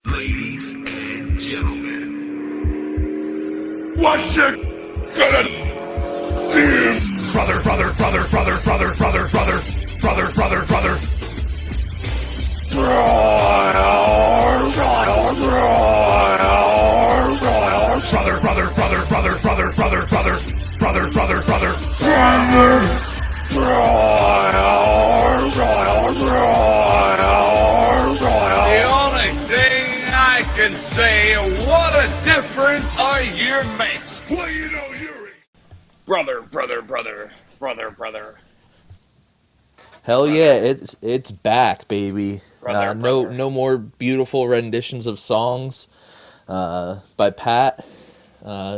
Ladies and gentlemen, what you gonna do? brother, The only thing I can say, what a difference a year makes. Well, you know you're brother. Hell yeah, it's back, baby. Brother. No more beautiful renditions of songs by Pat,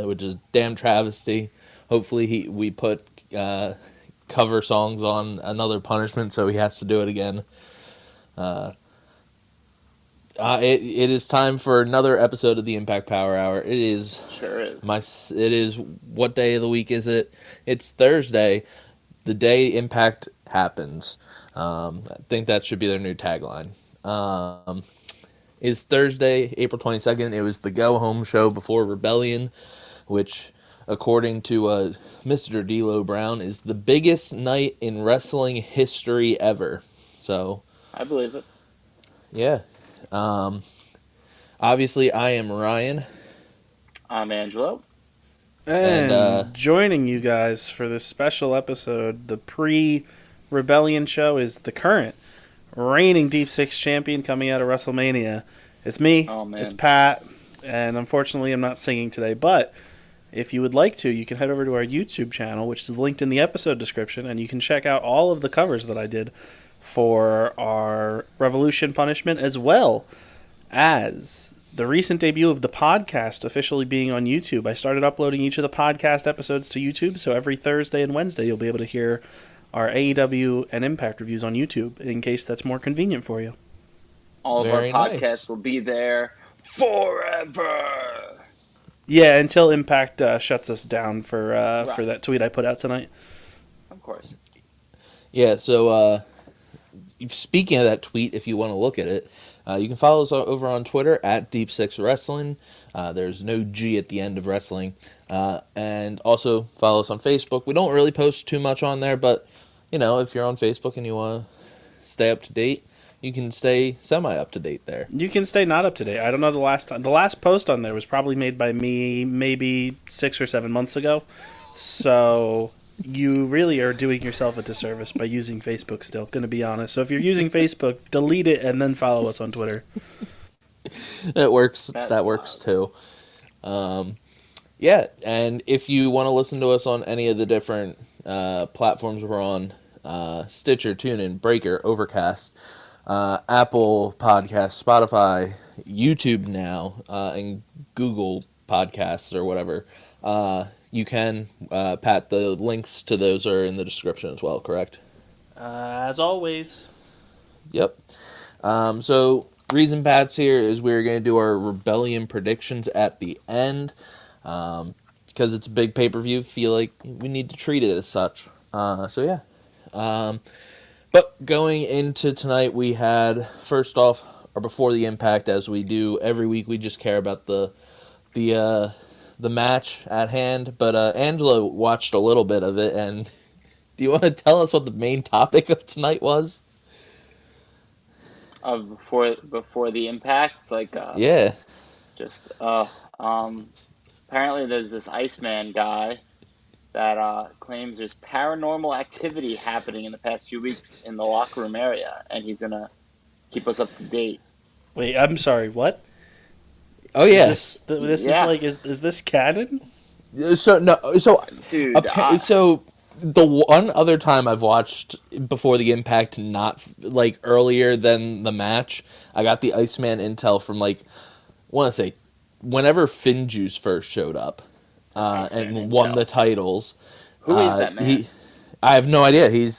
which is a damn travesty. Hopefully we put cover songs on Another Punishment, so he has to do it again. It is time for another episode of the Impact Power Hour. It is Sure is. It is, what day of the week is it? It's Thursday, the day Impact happens. I think that should be their new tagline. It's Thursday, April 22nd. It was the go-home show before Rebellion, which, according to Mr. D'Lo Brown, is the biggest night in wrestling history ever. So, I believe it. yeah. Obviously, I am Ryan. I'm Angelo. And joining you guys for this special episode, the pre-Rebellion show, is the current reigning Deep Six champion coming out of WrestleMania. It's me, Oh, man. it's Pat, and unfortunately I'm not singing today, but if you would like to, you can head over to our YouTube channel, which is linked in the episode description, and you can check out all of the covers that I did for our Revolution Punishment, as well as the recent debut of the podcast officially being on YouTube. I started uploading each of the podcast episodes to YouTube, so every Thursday and Wednesday you'll be able to hear our AEW and Impact reviews on YouTube, in case that's more convenient for you. All of Very our podcasts nice. will be there forever. Yeah, until Impact shuts us down for Right. that tweet I put out tonight. Of course. Yeah, so speaking of that tweet, if you want to look at it, you can follow us over on Twitter at Deep Six Wrestling. There's no G at the end of wrestling. And also follow us on Facebook. We don't really post too much on there, but, you know, if you're on Facebook and you want to stay up to date, you can stay semi-up-to-date there. You can stay not up to date. I don't know the last time. The last post on there was probably made by me maybe 6 or 7 months ago. So you really are doing yourself a disservice by using Facebook still, going to be honest. So if you're using Facebook, delete it and then follow us on Twitter. That works. That's That works too. Yeah, and if you want to listen to us on any of the different platforms we're on, Stitcher, TuneIn, Breaker, Overcast, Apple Podcasts, Spotify, YouTube now, and Google Podcasts or whatever, you can, Pat, the links to those are in the description as well, correct? As always. Yep. So, reason Pat's here is we're going to do our Rebellion predictions at the end. Because it's a big pay-per-view, feel like we need to treat it as such. So, yeah. But going into tonight, we had, first off, or before the Impact, as we do every week, we just care about the match at hand. But Angelo watched a little bit of it, and do you want to tell us what the main topic of tonight was? Before the Impact, like Yeah. just apparently there's this Iceman guy that claims there's paranormal activity happening in the past few weeks in the locker room area, and he's gonna keep us up to date. Wait, I'm sorry, what? Oh, yeah. This Yeah. is like, is this canon? So, no, so... Dude, So the one other time I've watched before the Impact, not like earlier than the match, I got the Iceman intel from like, I want to say, whenever FinJuice first showed up, Iceman and won intel. the titles. Who is that man? I have no idea. He's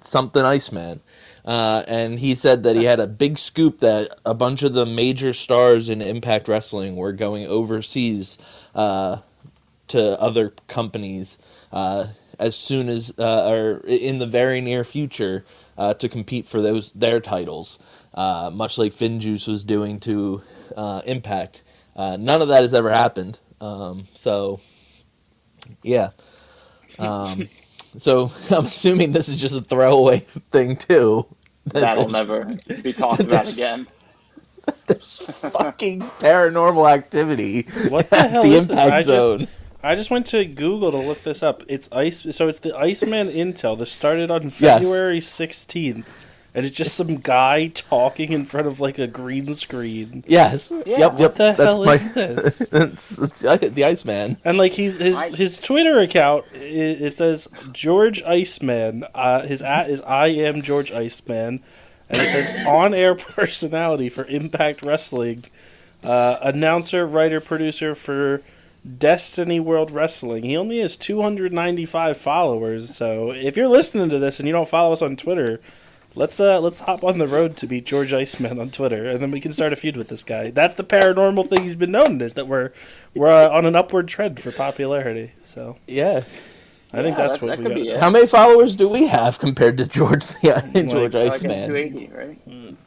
something Iceman. And he said that he had a big scoop that a bunch of the major stars in Impact Wrestling were going overseas to other companies as soon as, or in the very near future, to compete for their titles, much like FinJuice was doing to Impact. None of that has ever happened. So, yeah. So I'm assuming this is just a throwaway thing too. That'll never be talked about again. There's fucking paranormal activity What the at hell the is this? Impact Zone. I just went to Google to look this up. It's the Iceman Intel. This started on Yes. February 16th, and it's just some guy talking in front of like a green screen. Yes. Yeah. Yep. What the That's hell is this? it's the Iceman. And like his Twitter account, it says George Iceman. His @ is I am George Iceman, and it says on-air personality for Impact Wrestling, announcer, writer, producer for Destiny World Wrestling. He only has 295 followers. So if you're listening to this and you don't follow us on Twitter, let's hop on the road to beat George Iceman on Twitter, and then we can start a feud with this guy. That's the paranormal thing he's been known as, that we're on an upward trend for popularity. So Yeah. I think that's what that we could got. be it. How many followers do we have compared to George Like Like Iceman? 280, right?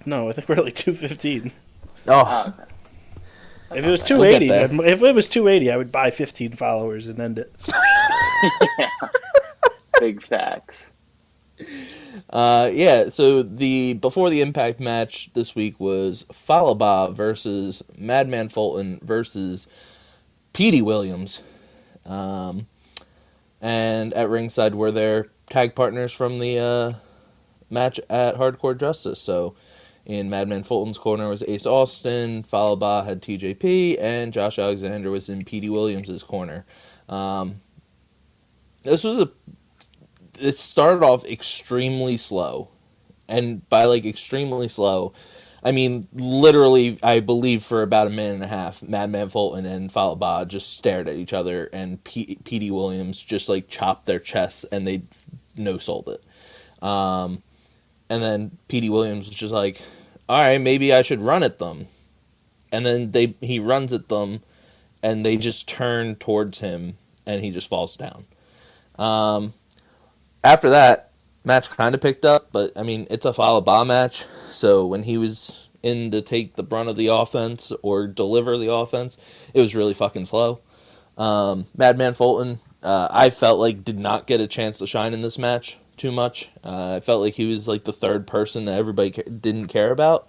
No, I think we're like 215. Oh, Okay. If it was We'll get 280, there. if it was 280, I would buy 15 followers and end it. Big facts. yeah. So before the Impact match this week was Falaba versus Madman Fulton versus Petey Williams, and at ringside were their tag partners from the match at Hardcore Justice. So in Madman Fulton's corner was Ace Austin, Falaba had TJP, and Josh Alexander was in Petey Williams' corner. It started off extremely slow. And by like extremely slow, I mean literally, I believe for about a minute and a half, Madman Fulton and Falaba just stared at each other, and Petey Williams just like chopped their chests and they no-sold it. And then Petey Williams was just like, all right, maybe I should run at them. And then he runs at them, and they just turn towards him, and he just falls down. After that, match kind of picked up, but, I mean, it's a Falaba match, so when he was in to take the brunt of the offense or deliver the offense, it was really fucking slow. Madman Fulton, I felt like did not get a chance to shine in this match too much. I felt like he was like the third person that everybody didn't care about,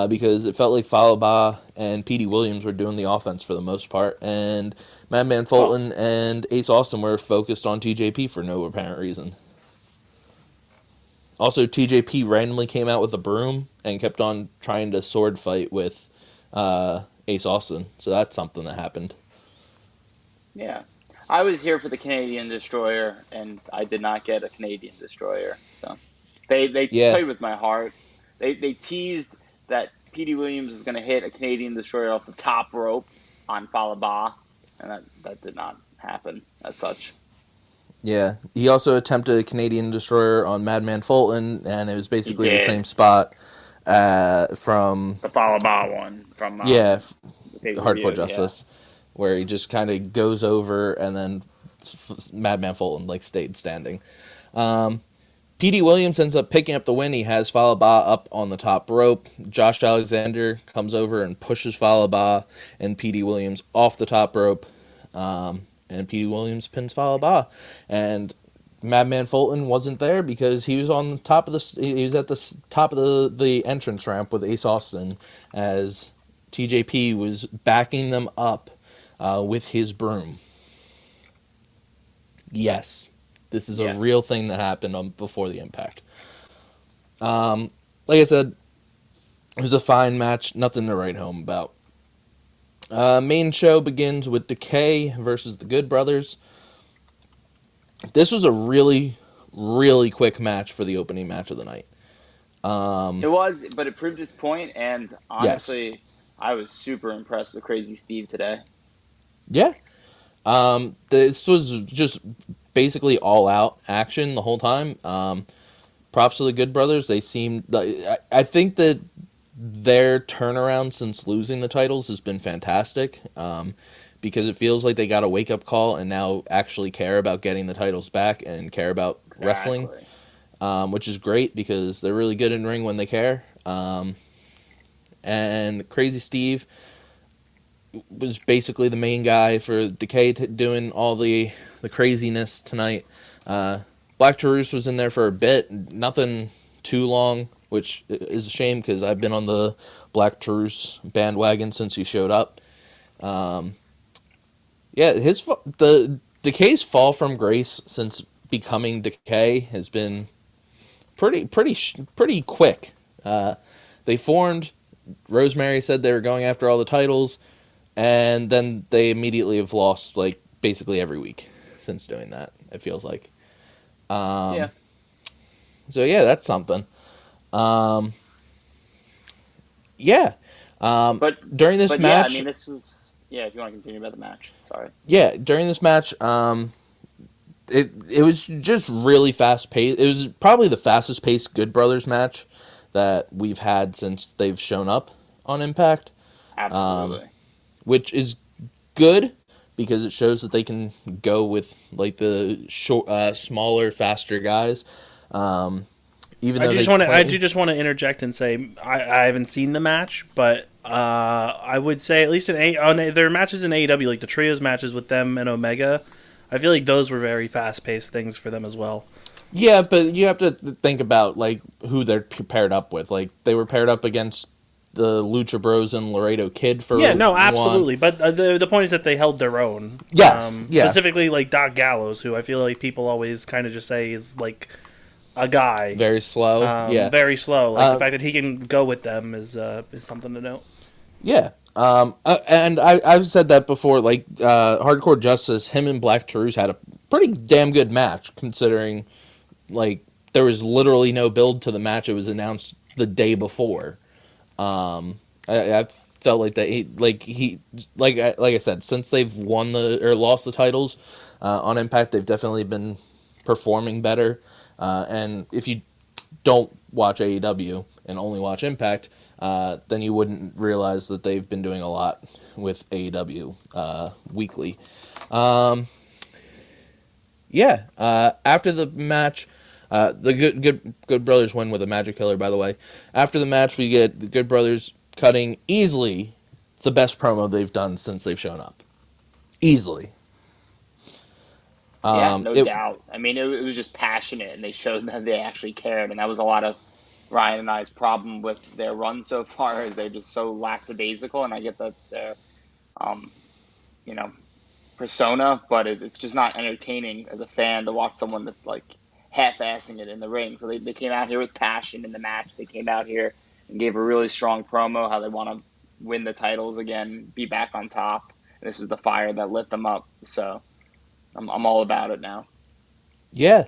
because it felt like Falaba and Petey Williams were doing the offense for the most part, and Madman Fulton and Ace Austin were focused on TJP for no apparent reason. Also, TJP randomly came out with a broom and kept on trying to sword fight with Ace Austin, so that's something that happened. Yeah. I was here for the Canadian Destroyer, and I did not get a Canadian Destroyer. So they played with my heart. They teased that Petey Williams was going to hit a Canadian Destroyer off the top rope on Falaba, and that did not happen as such. Yeah, he also attempted a Canadian Destroyer on Madman Fulton, and it was basically the did. same spot from The Falaba one from Hardcore Justice, where he just kind of goes over, and then Madman Fulton like stayed standing. Petey Williams ends up picking up the win. He has Falaba up on the top rope. Josh Alexander comes over and pushes Falaba and Petey Williams off the top rope. And Petey Williams pins Falaba. And Madman Fulton wasn't there because he was on top of he was at the top of the entrance ramp with Ace Austin as TJP was backing them up with his broom. Yes, this is a real thing that happened before the Impact. Like I said, it was a fine match, nothing to write home about. Main show begins with Decay versus the Good Brothers. This was a really, really quick match for the opening match of the night. It was, but it proved its point, and honestly, I was super impressed with Crazy Steve today. Yeah. This was just basically all-out action the whole time. Props to the Good Brothers. They seemed... I think that their turnaround since losing the titles has been fantastic, because it feels like they got a wake-up call and now actually care about getting the titles back and care about wrestling. which is great because they're really good in ring when they care. And Crazy Steve was basically the main guy for Decay doing all the craziness tonight. Black Taurus was in there for a bit, nothing too long, which is a shame because I've been on the Black Taurus bandwagon since he showed up. The Decay's fall from grace since becoming Decay has been pretty quick. They formed. Rosemary said they were going after all the titles, and then they immediately have lost like basically every week since doing that. It feels like. So yeah, that's something. But during this match, I mean, this was If you want to continue about the match, sorry. Yeah, during this match, it was just really fast paced. It was probably the fastest paced Good Brothers match that we've had since they've shown up on Impact. Absolutely. Which is good because it shows that they can go with like the smaller, faster guys. I do just want to interject and say I haven't seen the match, but I would say at least their matches in AEW, like the trios matches with them and Omega, I feel like those were very fast-paced things for them as well. Yeah, but you have to think about like who they're paired up with. Like they were paired up against the Lucha Bros and Laredo Kid for absolutely. But the point is that they held their own. Yes, specifically like Doc Gallows, who I feel like people always kind of just say is like a guy very slow. Very slow. Like the fact that he can go with them is something to note. Yeah. And I've said that before. Like Hardcore Justice, him and Black Taurus had a pretty damn good match considering. Like there was literally no build to the match. It was announced the day before. I felt like that. Like I said, since they've lost the titles on Impact, they've definitely been performing better. And if you don't watch AEW and only watch Impact, then you wouldn't realize that they've been doing a lot with AEW weekly. After the match, the Good Brothers win with a Magic Killer, by the way. After the match, we get the Good Brothers cutting easily the best promo they've done since they've shown up. Easily. No doubt. I mean, it was just passionate, and they showed that they actually cared, and that was a lot of Ryan and I's problem with their run so far, is they're just so lackadaisical, and I get that's their, persona, but it's just not entertaining as a fan to watch someone that's like half-assing it in the ring. So they came out here with passion in the match. They came out here and gave a really strong promo how they want to win the titles again, be back on top. And this is the fire that lit them up. So I'm all about it now. Yeah.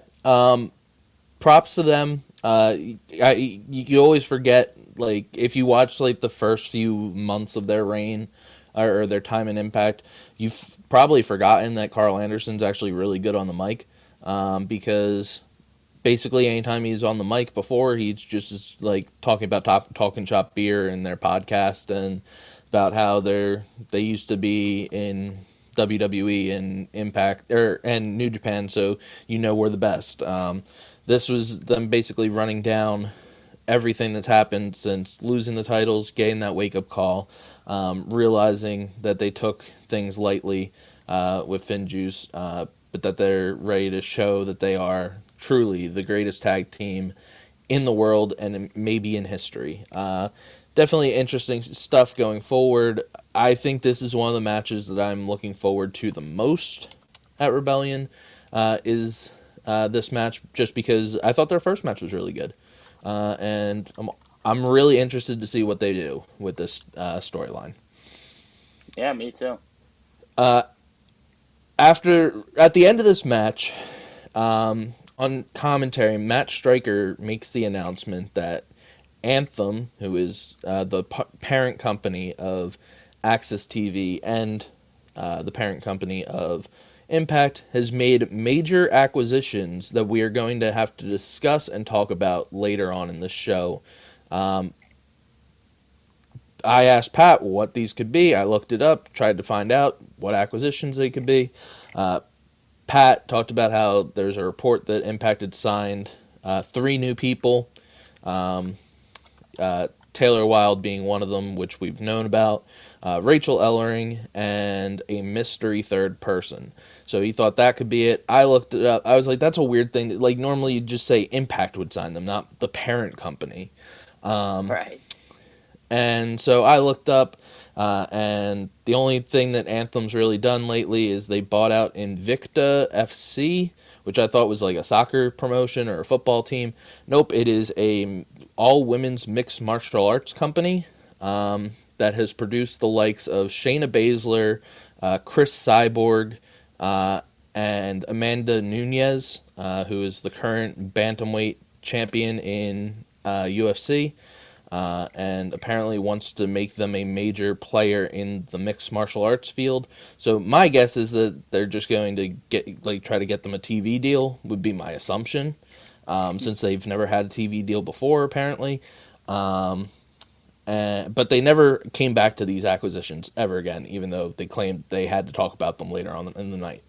Props to them. You always forget, like, if you watch like the first few months of their reign or their time in Impact, you've probably forgotten that Carl Anderson's actually really good on the mic, because basically anytime he's on the mic before, he's just like talking about Talking Shop Beer and their podcast and about how they used to be in WWE and Impact and New Japan, so we're the best. This was them basically running down everything that's happened since losing the titles, getting that wake-up call, realizing that they took things lightly with FinJuice, but that they're ready to show that they are truly the greatest tag team in the world and maybe in history. Definitely interesting stuff going forward. I think this is one of the matches that I'm looking forward to the most at Rebellion, is this match, just because I thought their first match was really good. And I'm really interested to see what they do with this storyline. Yeah, me too. At the end of this match, on commentary, Matt Stryker makes the announcement that Anthem, who is the parent company of Access TV and the parent company of Impact, has made major acquisitions that we are going to have to discuss and talk about later on in the show. I asked Pat what these could be. I looked it up, tried to find out what acquisitions they could be. Pat talked about how there's a report that Impact had signed 3 new people. Taylor Wilde being one of them, which we've known about, Rachel Ellering, and a mystery third person. So he thought that could be it. I looked it up. I was like, that's a weird thing. Like, normally you'd just say Impact would sign them, not the parent company. Right. And so I looked up, and the only thing that Anthem's really done lately is they bought out Invicta FC, which I thought was like a soccer promotion or a football team. Nope, it is a all-women's mixed martial arts company that has produced the likes of Shayna Baszler, Chris Cyborg, and Amanda Nunes, who is the current bantamweight champion in UFC, and apparently wants to make them a major player in the mixed martial arts field. So my guess is that they're just going to try to get them a TV deal, would be my assumption, since they've never had a TV deal before, apparently. But they never came back to these acquisitions ever again, even though they claimed they had to talk about them later on in the night.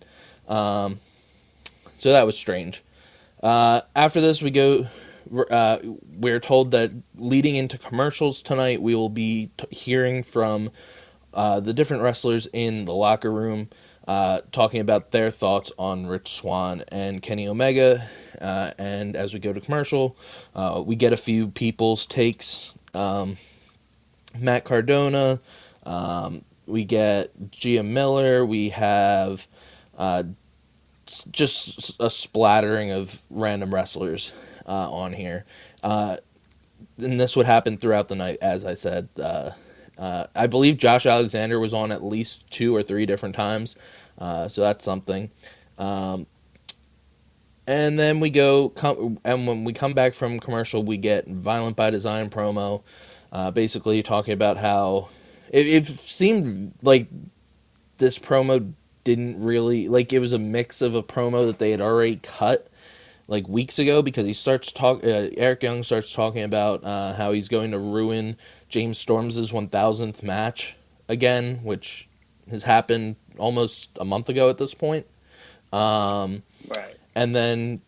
So that was strange. After this, we're told that leading into commercials tonight, we will be hearing from the different wrestlers in the locker room, talking about their thoughts on Rich Swann and Kenny Omega. And as we go to commercial, we get a few people's takes. Matt Cardona, we get Gia Miller, we have just a splattering of random wrestlers on here. And this would happen throughout the night, as I said. I believe Josh Alexander was on at least 2 or 3 different times, so that's something. And then and when we come back from commercial, we get Violent by Design promo, basically talking about how it seemed like this promo didn't really, like, it was a mix of a promo that they had already cut like weeks ago, because Eric Young starts talking about how he's going to ruin James Storm's 1000th match again, which has happened almost a month ago at this point. Right. And then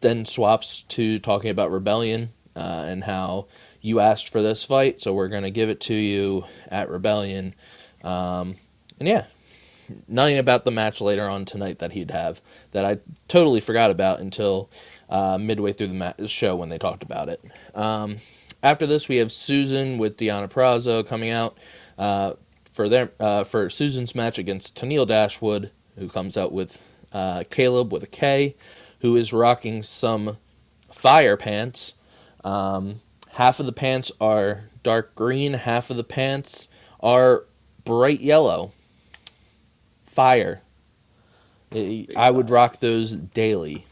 then swaps to talking about Rebellion, and how you asked for this fight, so we're going to give it to you at Rebellion. And yeah, nothing about the match later on tonight that he'd have that I totally forgot about until midway through the show when they talked about it. After this, we have Susan with Deonna Purrazzo coming out for Susan's match against Tennille Dashwood, who comes out with Caleb with a K, who is rocking some fire pants. Half of the pants are dark green, half of the pants are bright yellow. Fire. I would rock those daily.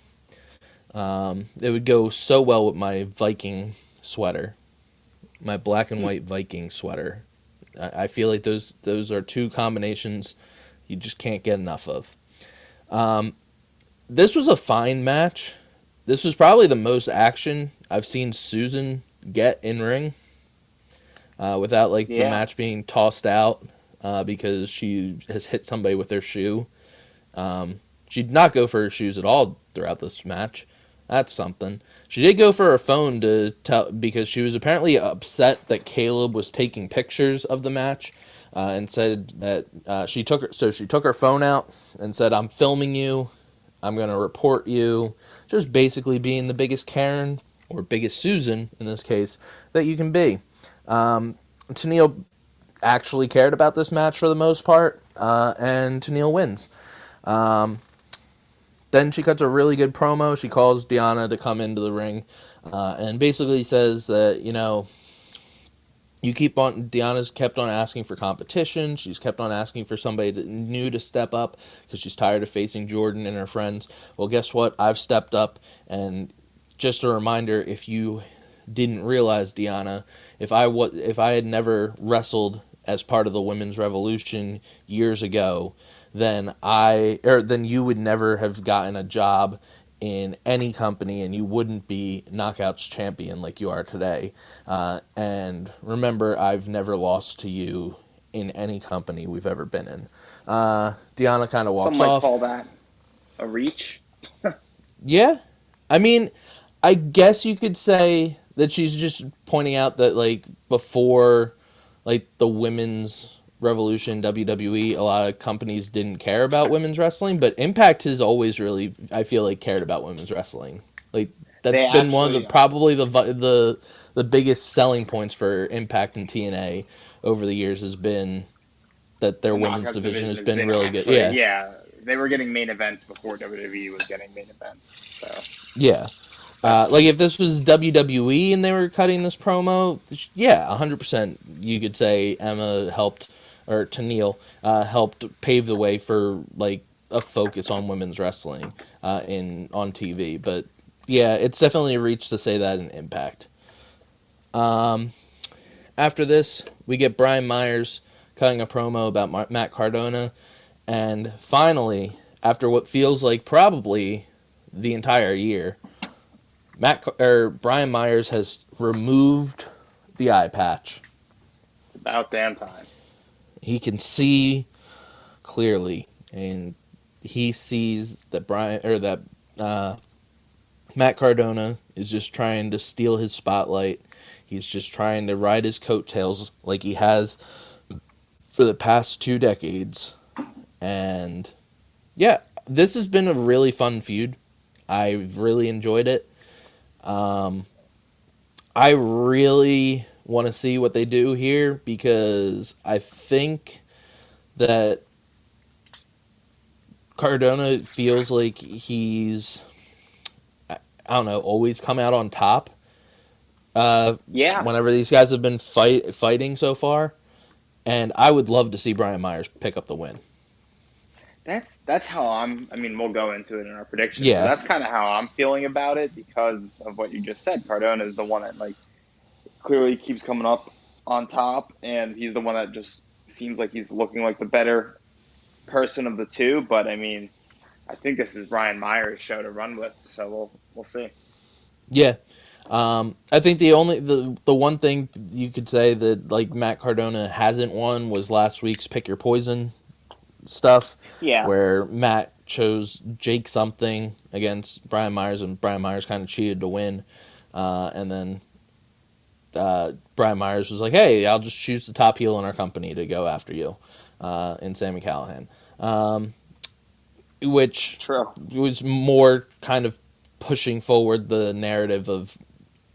It would go so well with my Viking sweater, my black and white Viking sweater. I feel like those are 2 combinations you just can't get enough of. This was a fine match. This was probably the most action I've seen Susan get in ring, without the match being tossed out because she has hit somebody with her shoe. She did not go for her shoes at all throughout this match. That's something. She did go for her phone to tell, because she was apparently upset that Caleb was taking pictures of the match, and said that she took her phone out and said, "I'm filming you. I'm going to report you." Just basically being the biggest Karen, or biggest Susan in this case, that you can be. Tennille actually cared about this match for the most part, and Tennille wins. Then she cuts a really good promo. She calls Deonna to come into the ring, and basically says that, Deonna's kept on asking for competition. She's kept on asking for somebody new to step up because she's tired of facing Jordan and her friends. Well, guess what? I've stepped up, and just a reminder, if you didn't realize, Deonna, if I had never wrestled as part of the Women's Revolution years ago, then you would never have gotten a job in any company, and you wouldn't be Knockouts champion like you are today. And remember, I've never lost to you in any company we've ever been in. Deonna kind of walks off. Some might call that a reach. Yeah. I mean, I guess you could say that she's just pointing out that, like, before, like, the women's revolution, WWE, a lot of companies didn't care about women's wrestling, but Impact has always really, I feel like, cared about women's wrestling. Like, that's They been one of the, actually probably the biggest selling points for Impact and TNA over the years has been that their The women's Knockouts division has has been really good. actually- Yeah. they were getting main events before WWE was getting main events. So Yeah. Like, if this was WWE and they were cutting this promo, yeah, 100% you could say Emma helped, or Tenille, helped pave the way for, like, a focus on women's wrestling on TV. But, yeah, it's definitely a reach to say that in Impact. After this, we get Brian Myers cutting a promo about Matt Cardona. And finally, after what feels like probably the entire year, Brian Myers has removed the eye patch. it's about damn time. He can see clearly, and he sees that Matt Cardona is just trying to steal his spotlight. He's just trying to ride his coattails like he has for the past 2 decades. And yeah, this has been a really fun feud. I've really enjoyed it. I really want to see what they do here because I think that Cardona feels like he's, I don't know, always come out on top. Yeah. Whenever these guys have been fighting so far, and I would love to see Brian Myers pick up the win. That's how I mean, we'll go into it in our predictions. Yeah. But that's kind of how I'm feeling about it because of what you just said. Cardona is the one that, like, clearly keeps coming up on top, and he's the one that just seems like he's looking like the better person of the two. But, I mean, I think this is Brian Myers' show to run with, so we'll see. Yeah. I think the one thing you could say that, like, Matt Cardona hasn't won was last week's Pick Your Poison stuff, where Matt chose Jake something against Brian Myers, and Brian Myers kind of cheated to win, and then Brian Myers was like, "Hey, I'll just choose the top heel in our company to go after you," in Sami Callihan, which was more kind of pushing forward the narrative of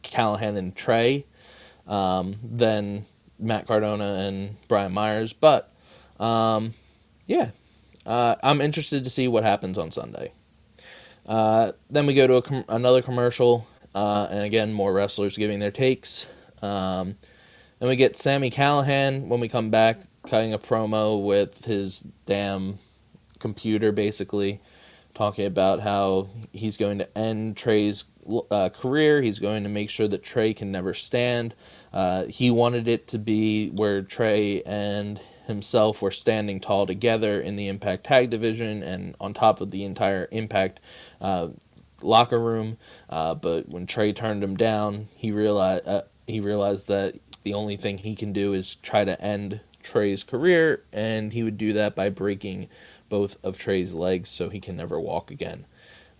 Callihan and Trey than Matt Cardona and Brian Myers, but yeah. I'm interested to see what happens on Sunday. Then we go to another commercial, and again, more wrestlers giving their takes. Then we get Sami Callihan, when we come back, cutting a promo with his damn computer, basically, talking about how he's going to end Trey's career. He's going to make sure that Trey can never stand. He wanted it to be where Trey and himself were standing tall together in the Impact Tag Division and on top of the entire Impact locker room. But when Trey turned him down, he realized that the only thing he can do is try to end Trey's career, and he would do that by breaking both of Trey's legs so he can never walk again.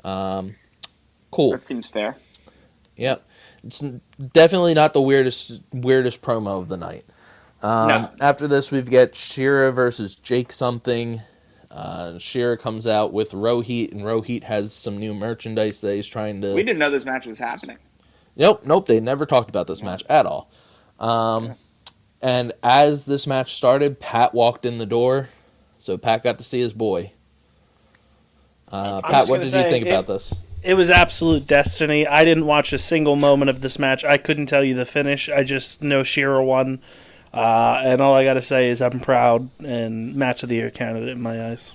Cool. That seems fair. Yep. It's definitely not the weirdest promo of the night. No. After this, we've got Shira versus Jake something. Shira comes out with Rohit, and Rohit has some new merchandise that he's trying to... We didn't know this match was happening. Nope, they never talked about this match at all. And as this match started, Pat walked in the door, so Pat got to see his boy. Pat, what did you think about this? It was absolute destiny. I didn't watch a single moment of this match. I couldn't tell you the finish. I just know Shira won. And all I got to say is I'm proud and match of the year candidate in my eyes.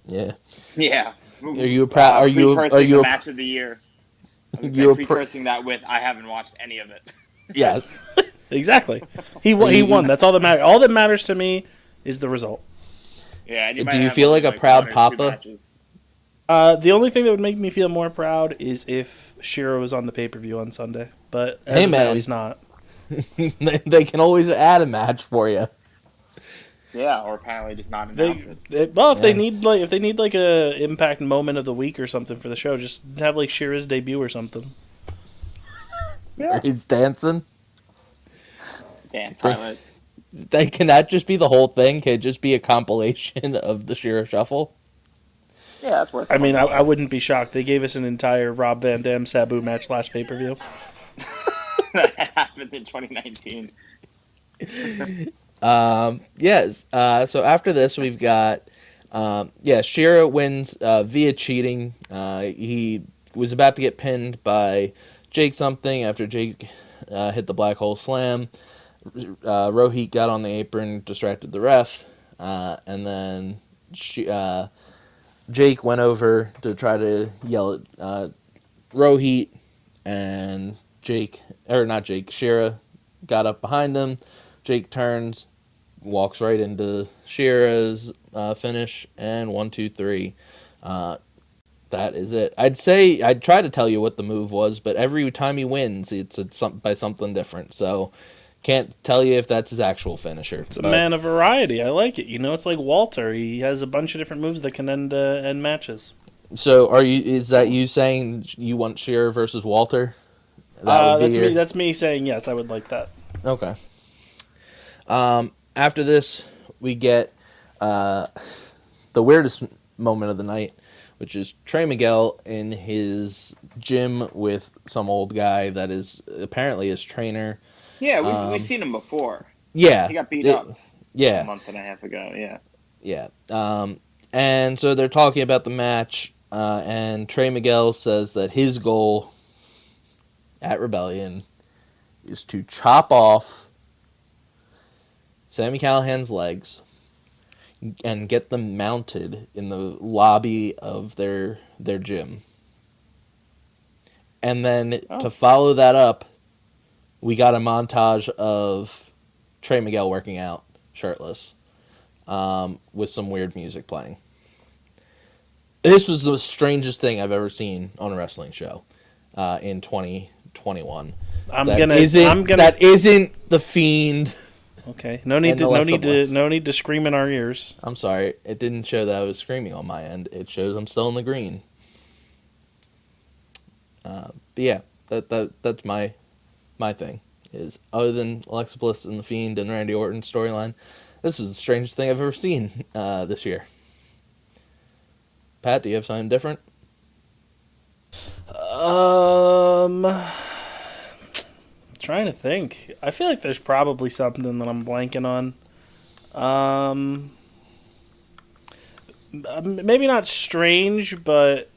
Yeah. Yeah. Are you proud? Are you the match of the year? You're precursing that with I haven't watched any of it. Yes. Exactly. He won. That's all that matters. All that matters to me is the result. Yeah. Do you feel like a proud papa? The only thing that would make me feel more proud is if Shiro was on the pay-per-view on Sunday. But as of now, he's not. They can always add a match for you. Yeah, or apparently just not announce it. If they need a Impact moment of the week or something for the show, just have like Shira's debut or something. where he's dancing. Dance highlights. Can that just be the whole thing? Can it just be a compilation of the Shera Shuffle? Yeah, that's worth. I mean, I wouldn't be shocked. They gave us an entire Rob Van Dam Sabu match last pay-per-view. That happened in 2019. Yes. So after this, we've got Shera wins via cheating. He was about to get pinned by Jake something after Jake hit the black hole slam. Rohit got on the apron, distracted the ref, and then Jake went over to try to yell at Rohit, and Shera got up behind him. Jake turns, walks right into Shera's finish, and 1, 2, 3. That is it. I'd try to tell you what the move was, but every time he wins, it's by something different. So can't tell you if that's his actual finisher. It's a man of variety. I like it. It's like Walter. He has a bunch of different moves that can end matches. So is that you saying you want Shera versus Walter? That's me saying yes. I would like that. Okay. After this, we get the weirdest moment of the night, which is Trey Miguel in his gym with some old guy that is apparently his trainer. Yeah, we've seen him before. Yeah. He got beat up a month and a half ago, yeah. Yeah. And so they're talking about the match, and Trey Miguel says that his goal at Rebellion is to chop off Sami Callihan's legs and get them mounted in the lobby of their gym. And then to follow that up, we got a montage of Trey Miguel working out shirtless with some weird music playing. This was the strangest thing I've ever seen on a wrestling show in 2021. That isn't The Fiend. Okay, no need to scream in our ears. I'm sorry, it didn't show that I was screaming on my end. It shows I'm still in the green. But yeah, that's my thing. Is other than Alexa Bliss and The Fiend and Randy Orton storyline, this was the strangest thing I've ever seen this year. Pat, do you have something different? Trying to think. I feel like there's probably something that I'm blanking on. Maybe not strange, but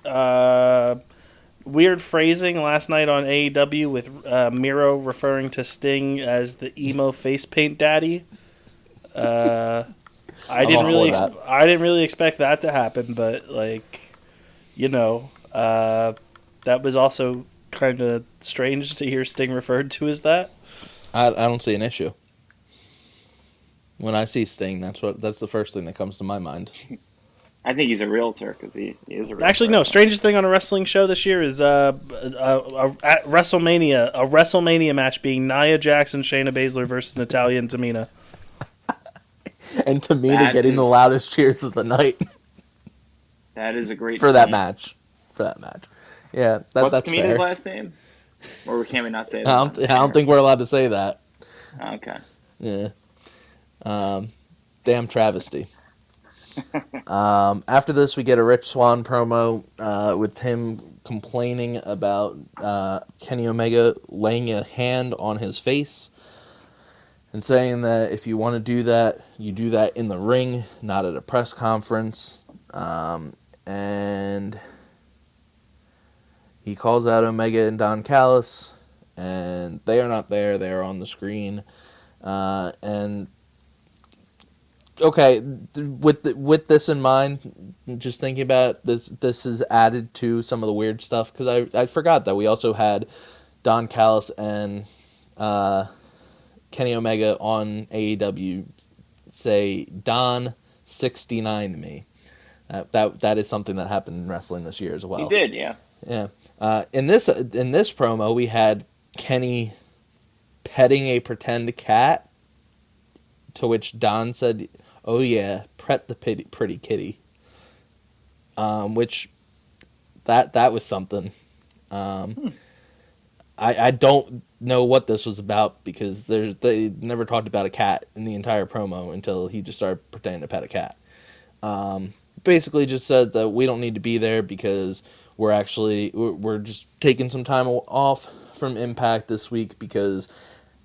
weird phrasing last night on AEW with Miro referring to Sting as the emo face paint daddy. I didn't really expect that to happen, but that was also kind of strange to hear Sting referred to as that. I don't see an issue. When I see Sting, that's the first thing that comes to my mind. I think he's a realtor because he is a realtor. Actually, no. Strangest thing on a wrestling show this year is at WrestleMania, a WrestleMania match being Nia Jax and Shayna Baszler versus Natalya and Tamina. And Tamina getting the loudest cheers of the night. That is a great for that match. Yeah, what's that's Tamina's fair. last name? Or can we not say that? I don't think we're allowed to say that. Okay. Yeah. Damn travesty. After this, we get a Rich Swann promo with him complaining about Kenny Omega laying a hand on his face and saying that if you want to do that, you do that in the ring, not at a press conference. And he calls out Omega and Don Callis, and they are not there. They are on the screen. And okay, with this in mind, just thinking about this is added to some of the weird stuff because I forgot that we also had Don Callis and Kenny Omega on AEW say Don 69 to me. That is something that happened in wrestling this year as well. He did, yeah. Yeah. In this promo, we had Kenny petting a pretend cat, to which Don said, "Oh yeah, pet the pretty kitty." Which that was something. I don't know what this was about because they never talked about a cat in the entire promo until he just started pretending to pet a cat. Basically just said that we don't need to be there because we're just taking some time off from Impact this week because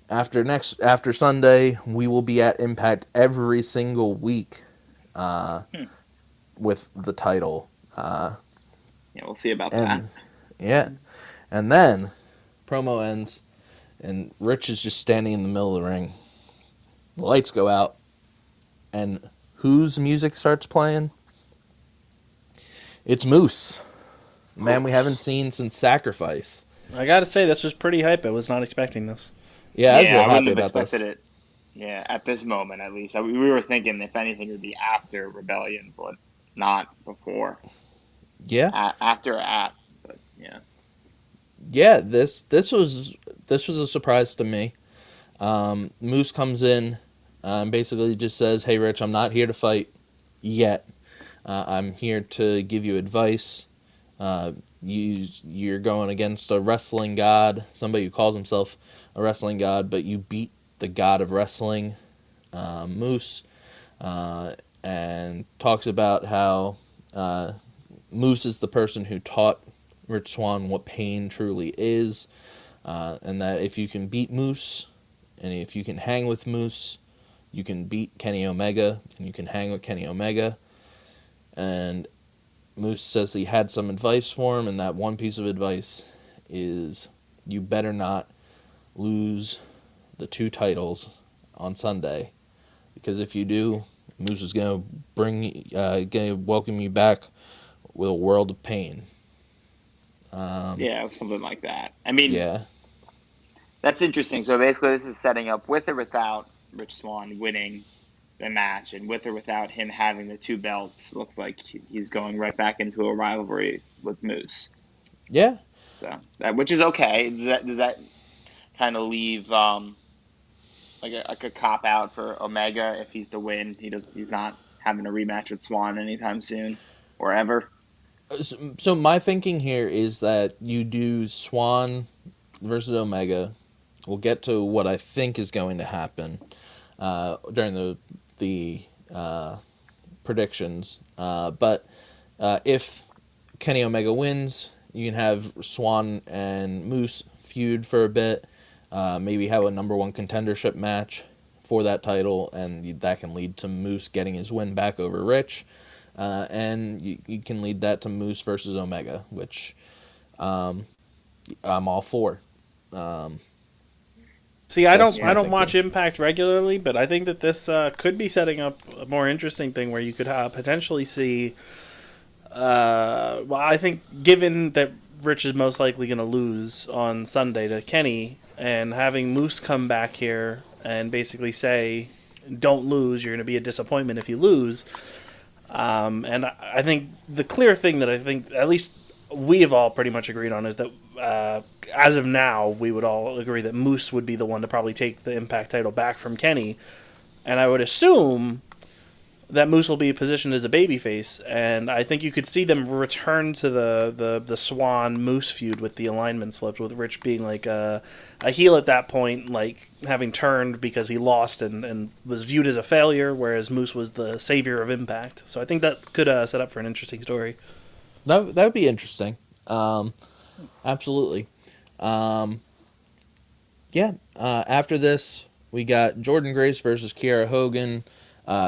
after Sunday we will be at Impact every single week with the title. Yeah, we'll see about and, that. Yeah, and then promo ends, and Rich is just standing in the middle of the ring. The lights go out, and whose music starts playing? It's Moose. Man we haven't seen since Sacrifice. I gotta say, this was pretty hype. I was not expecting this. Yeah, I was real I happy wouldn't have about expected this. it. Yeah, at this moment at least. We were thinking, if anything, it would be after Rebellion, but not before. Yeah. But yeah. Yeah, this was a surprise to me. Moose comes in, basically just says, "Hey, Rich, I'm not here to fight yet. I'm here to give you advice. You're going against a wrestling god, somebody who calls himself a wrestling god, but you beat the god of wrestling, Moose, and talks about how Moose is the person who taught Rich Swann what pain truly is, and that if you can beat Moose, and if you can hang with Moose, you can beat Kenny Omega, and you can hang with Kenny Omega." And Moose says he had some advice for him, and that one piece of advice is you better not lose the 2 titles on Sunday, because if you do, Moose is gonna welcome you back with a world of pain. Yeah, something like that. I mean, Yeah, that's interesting. So basically, this is setting up with or without Rich Swann winning the match, and with or without him having the 2 belts. Looks like he's going right back into a rivalry with Moose. yeah. So which is okay. Does that kind of leave like a cop out for Omega if he's to win? He's not having a rematch with Swann anytime soon or ever. So my thinking here is that you do Swann versus Omega. We'll get to what I think is going to happen during the predictions. But if Kenny Omega wins, you can have Swann and Moose feud for a bit. Maybe have a number 1 contendership match for that title, and that can lead to Moose getting his win back over Rich. And you can lead that to Moose versus Omega, which I'm all for. See, I don't watch Impact regularly, but I think that this could be setting up a more interesting thing where you could potentially see. Well, I think given that Rich is most likely going to lose on Sunday to Kenny, and having Moose come back here and basically say, "Don't lose. You're going to be a disappointment if you lose." And I think the clear thing that I think at least we have all pretty much agreed on is that as of now, we would all agree that Moose would be the one to probably take the Impact title back from Kenny. And I would assume that Moose will be positioned as a babyface, and I think you could see them return to the Swann Moose feud with the alignments flipped, with Rich being like a heel at that point, like having turned because he lost and was viewed as a failure, whereas Moose was the savior of Impact. So I think that could set up for an interesting story. That would be interesting. Absolutely. After this, we got Jordynne Grace versus Kiera Hogan.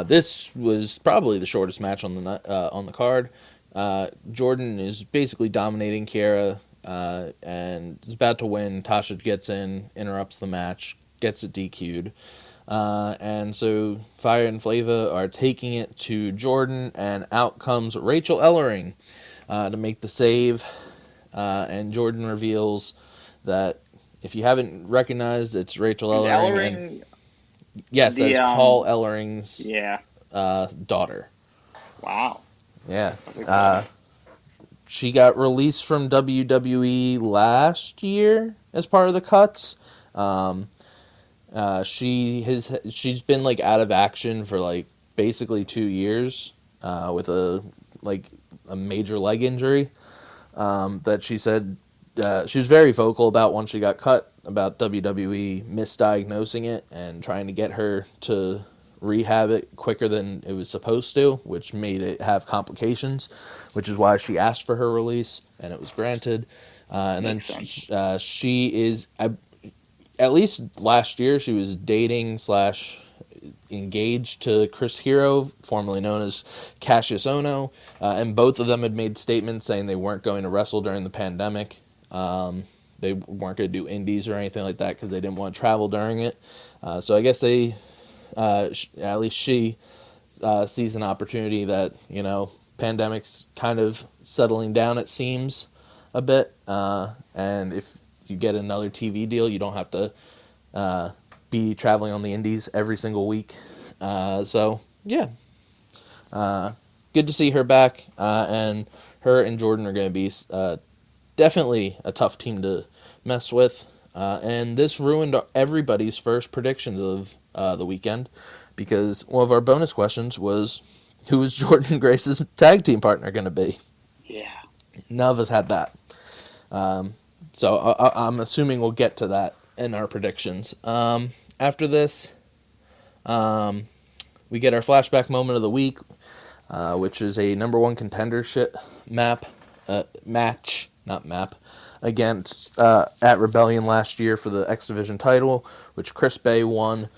This was probably the shortest match on the card. Jordynne is basically dominating Kiera and is about to win. Tasha gets in, interrupts the match, gets it DQ'd. And so Fire and Flava are taking it to Jordynne, and out comes Rachel Ellering to make the save. And Jordynne reveals that if you haven't recognized, it's Rachel Ellering. Yes, that's Paul Ellering's daughter. Wow. Yeah. She got released from WWE last year as part of the cuts. She's been like out of action for like basically 2 years with a major leg injury that she said she was very vocal about once she got cut. about WWE misdiagnosing it and trying to get her to rehab it quicker than it was supposed to, which made it have complications, which is why she asked for her release, and it was granted. And then she is, at least last year, she was dating / engaged to Chris Hero, formerly known as Cassius Ohno, and both of them had made statements saying they weren't going to wrestle during the pandemic. They weren't going to do indies or anything like that because they didn't want to travel during it. So I guess they, at least she, sees an opportunity that, pandemic's kind of settling down, it seems, a bit. And if you get another TV deal, you don't have to be traveling on the indies every single week. So, yeah. Good to see her back. And her and Jordan are going to be definitely a tough team to mess with. And this ruined everybody's first predictions of the weekend, because one of our bonus questions was, who is Jordan Grace's tag team partner going to be? Yeah. None of us had that. So I'm assuming we'll get to that in our predictions. After this, we get our flashback moment of the week, which is a number one contendership match, against at Rebellion last year for the X Division title, which Chris Bay won,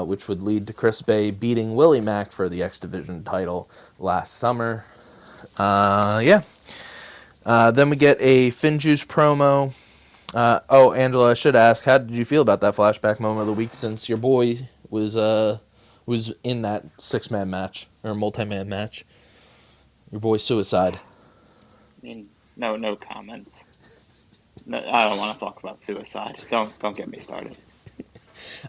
which would lead to Chris Bay beating Willie Mack for the X Division title last summer. Then we get a Finjuice promo. Angela, I should ask, how did you feel about that flashback moment of the week, since your boy was in that 6-man match, or multi-man match? Your boy Suicide. I mean, no comments. No, I don't want to talk about Suicide. Don't get me started.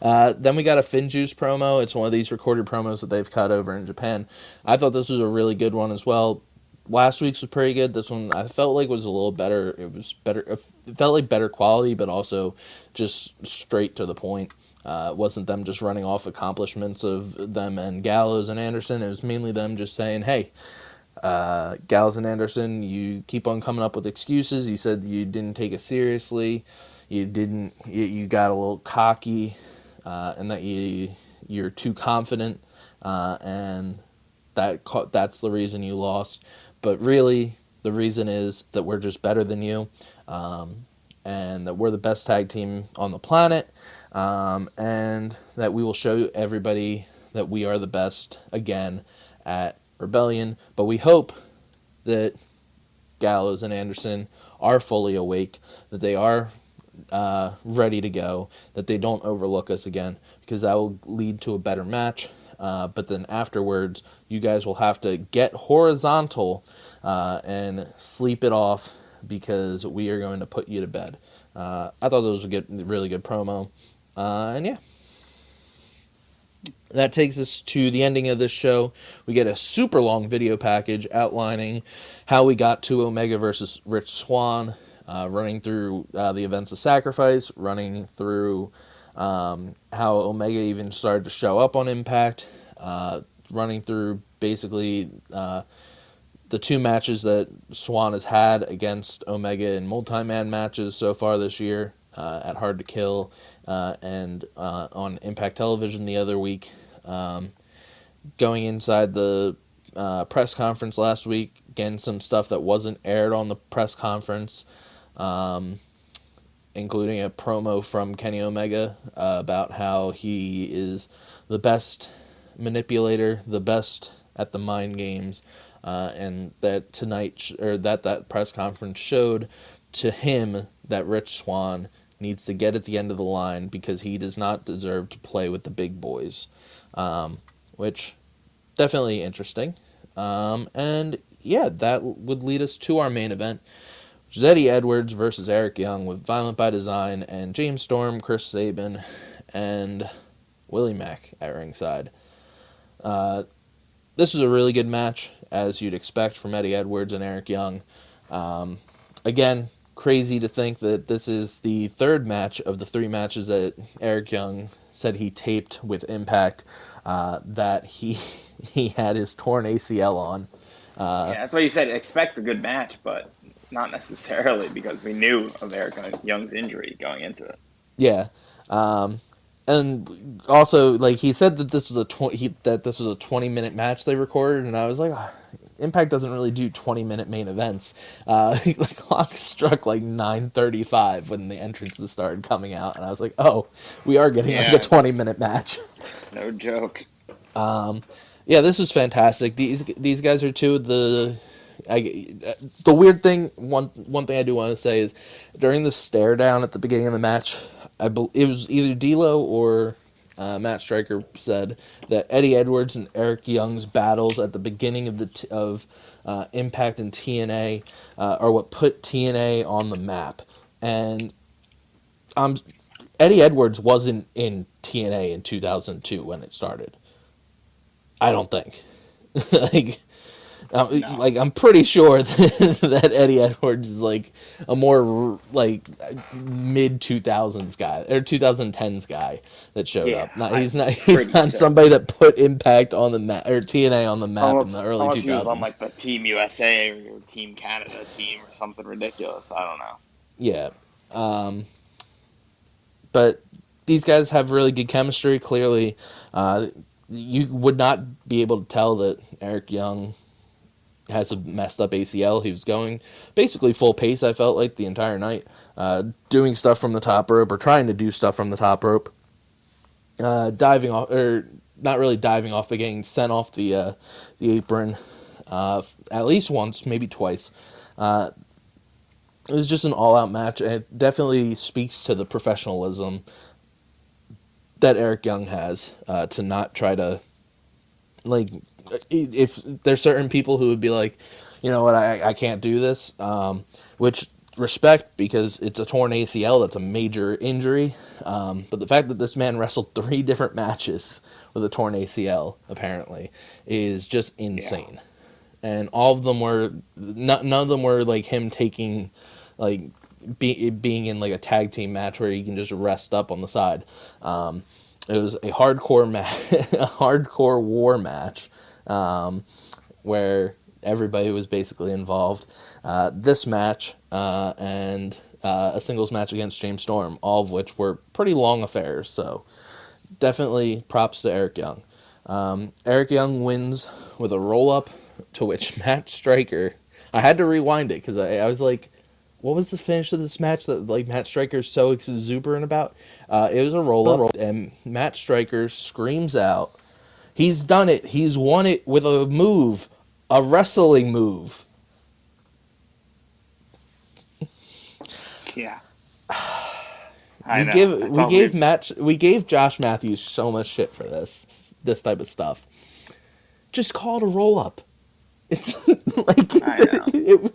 Then we got a Finjuice promo. It's one of these recorded promos that they've cut over in Japan. I thought this was a really good one as well. Last week's was pretty good. This one I felt like was a little better. It was better. It felt like better quality, but also just straight to the point. It wasn't them just running off accomplishments of them and Gallows and Anderson. It was mainly them just saying, hey, Gallows and Anderson, you keep on coming up with excuses. You said you didn't take it seriously. You got a little cocky, and that you're too confident, and that's the reason you lost. But really, the reason is that we're just better than you, and that we're the best tag team on the planet, and that we will show everybody that we are the best again at Rebellion. But we hope that Gallows and Anderson are fully awake, that they are ready to go, that they don't overlook us again, because that will lead to a better match. But then afterwards, you guys will have to get horizontal and sleep it off, because we are going to put you to bed. I thought that was a really good promo. And yeah. That takes us to the ending of this show. We get a super long video package outlining how we got to Omega versus Rich Swann, running through the events of Sacrifice, running through how Omega even started to show up on Impact, running through basically the 2 matches that Swann has had against Omega in multi-man matches so far this year, at Hard to Kill and on Impact Television the other week. Going inside the press conference last week, again, some stuff that wasn't aired on the press conference, including a promo from Kenny Omega about how he is the best manipulator, the best at the mind games, and that that press conference showed to him that Rich Swann needs to get at the end of the line, because he does not deserve to play with the big boys, which definitely interesting. And yeah, that would lead us to our main event, which is Eddie Edwards versus Eric Young, with Violent by Design and James Storm, Chris Sabin, and Willie Mack at ringside. This was a really good match, as you'd expect from Eddie Edwards and Eric Young. Again, crazy to think that this is the 3rd match of the 3 matches that Eric Young said he taped with Impact, that he had his torn ACL on. Yeah, that's why you said expect a good match, but not necessarily, because we knew of Eric Young's injury going into it. Yeah. And also, like, he said that this was a 20-minute match they recorded, and I was like, oh, Impact doesn't really do 20-minute main events. The clock struck like 9:35 when the entrances started coming out, and I was like, oh, we are getting like a Yeah, 20-minute match. no joke. Yeah, this was fantastic. These guys are two of the. The weird thing, one thing I do want to say is, during the stare down at the beginning of the match, it was either D'Lo or Matt Striker said that Eddie Edwards and Eric Young's battles at the beginning of Impact and TNA are what put TNA on the map. And Eddie Edwards wasn't in TNA in 2002 when it started. I don't think. like, No. like I'm pretty sure that Eddie Edwards is like a more like mid 2000s guy or 2010s guy that showed Yeah, up. Not I'm he's not pretty certain. somebody that put Impact on the map or TNA on the map in the early Unless 2000s. he was on like the Team USA or Team Canada team or something ridiculous. I don't know. Yeah, but these guys have really good chemistry. Clearly, you would not be able to tell that Eric Young has a messed up ACL. He was going basically full pace, I felt like, the entire night, doing stuff from the top rope or trying to do stuff from the top rope, diving off, or not really diving off, but getting sent off the apron at least once, maybe twice. It was just an all-out match, and it definitely speaks to the professionalism that Eric Young has, to not try to, like, if there's certain people who would be like, you know what, I can't do this, which respect, because it's a torn ACL, that's a major injury, but the fact that this man wrestled 3 different matches with a torn ACL, apparently, is just insane. Yeah. And all of them were, none of them were like him taking, like, being in like a tag team match where you can just rest up on the side. It was a hardcore a hardcore war match, where everybody was basically involved. This match and a singles match against James Storm, all of which were pretty long affairs. So definitely props to Eric Young. Eric Young wins with a roll up, to which Matt Striker, I had to rewind it because I was like, what was the finish of this match that like Matt Striker's so exuberant about? It was a roll-up, and Matt Striker screams out, he's done it, he's won it with a move, a wrestling move. Yeah. We gave Josh Matthews so much shit for this type of stuff. Just call it a roll-up. It's like, I know.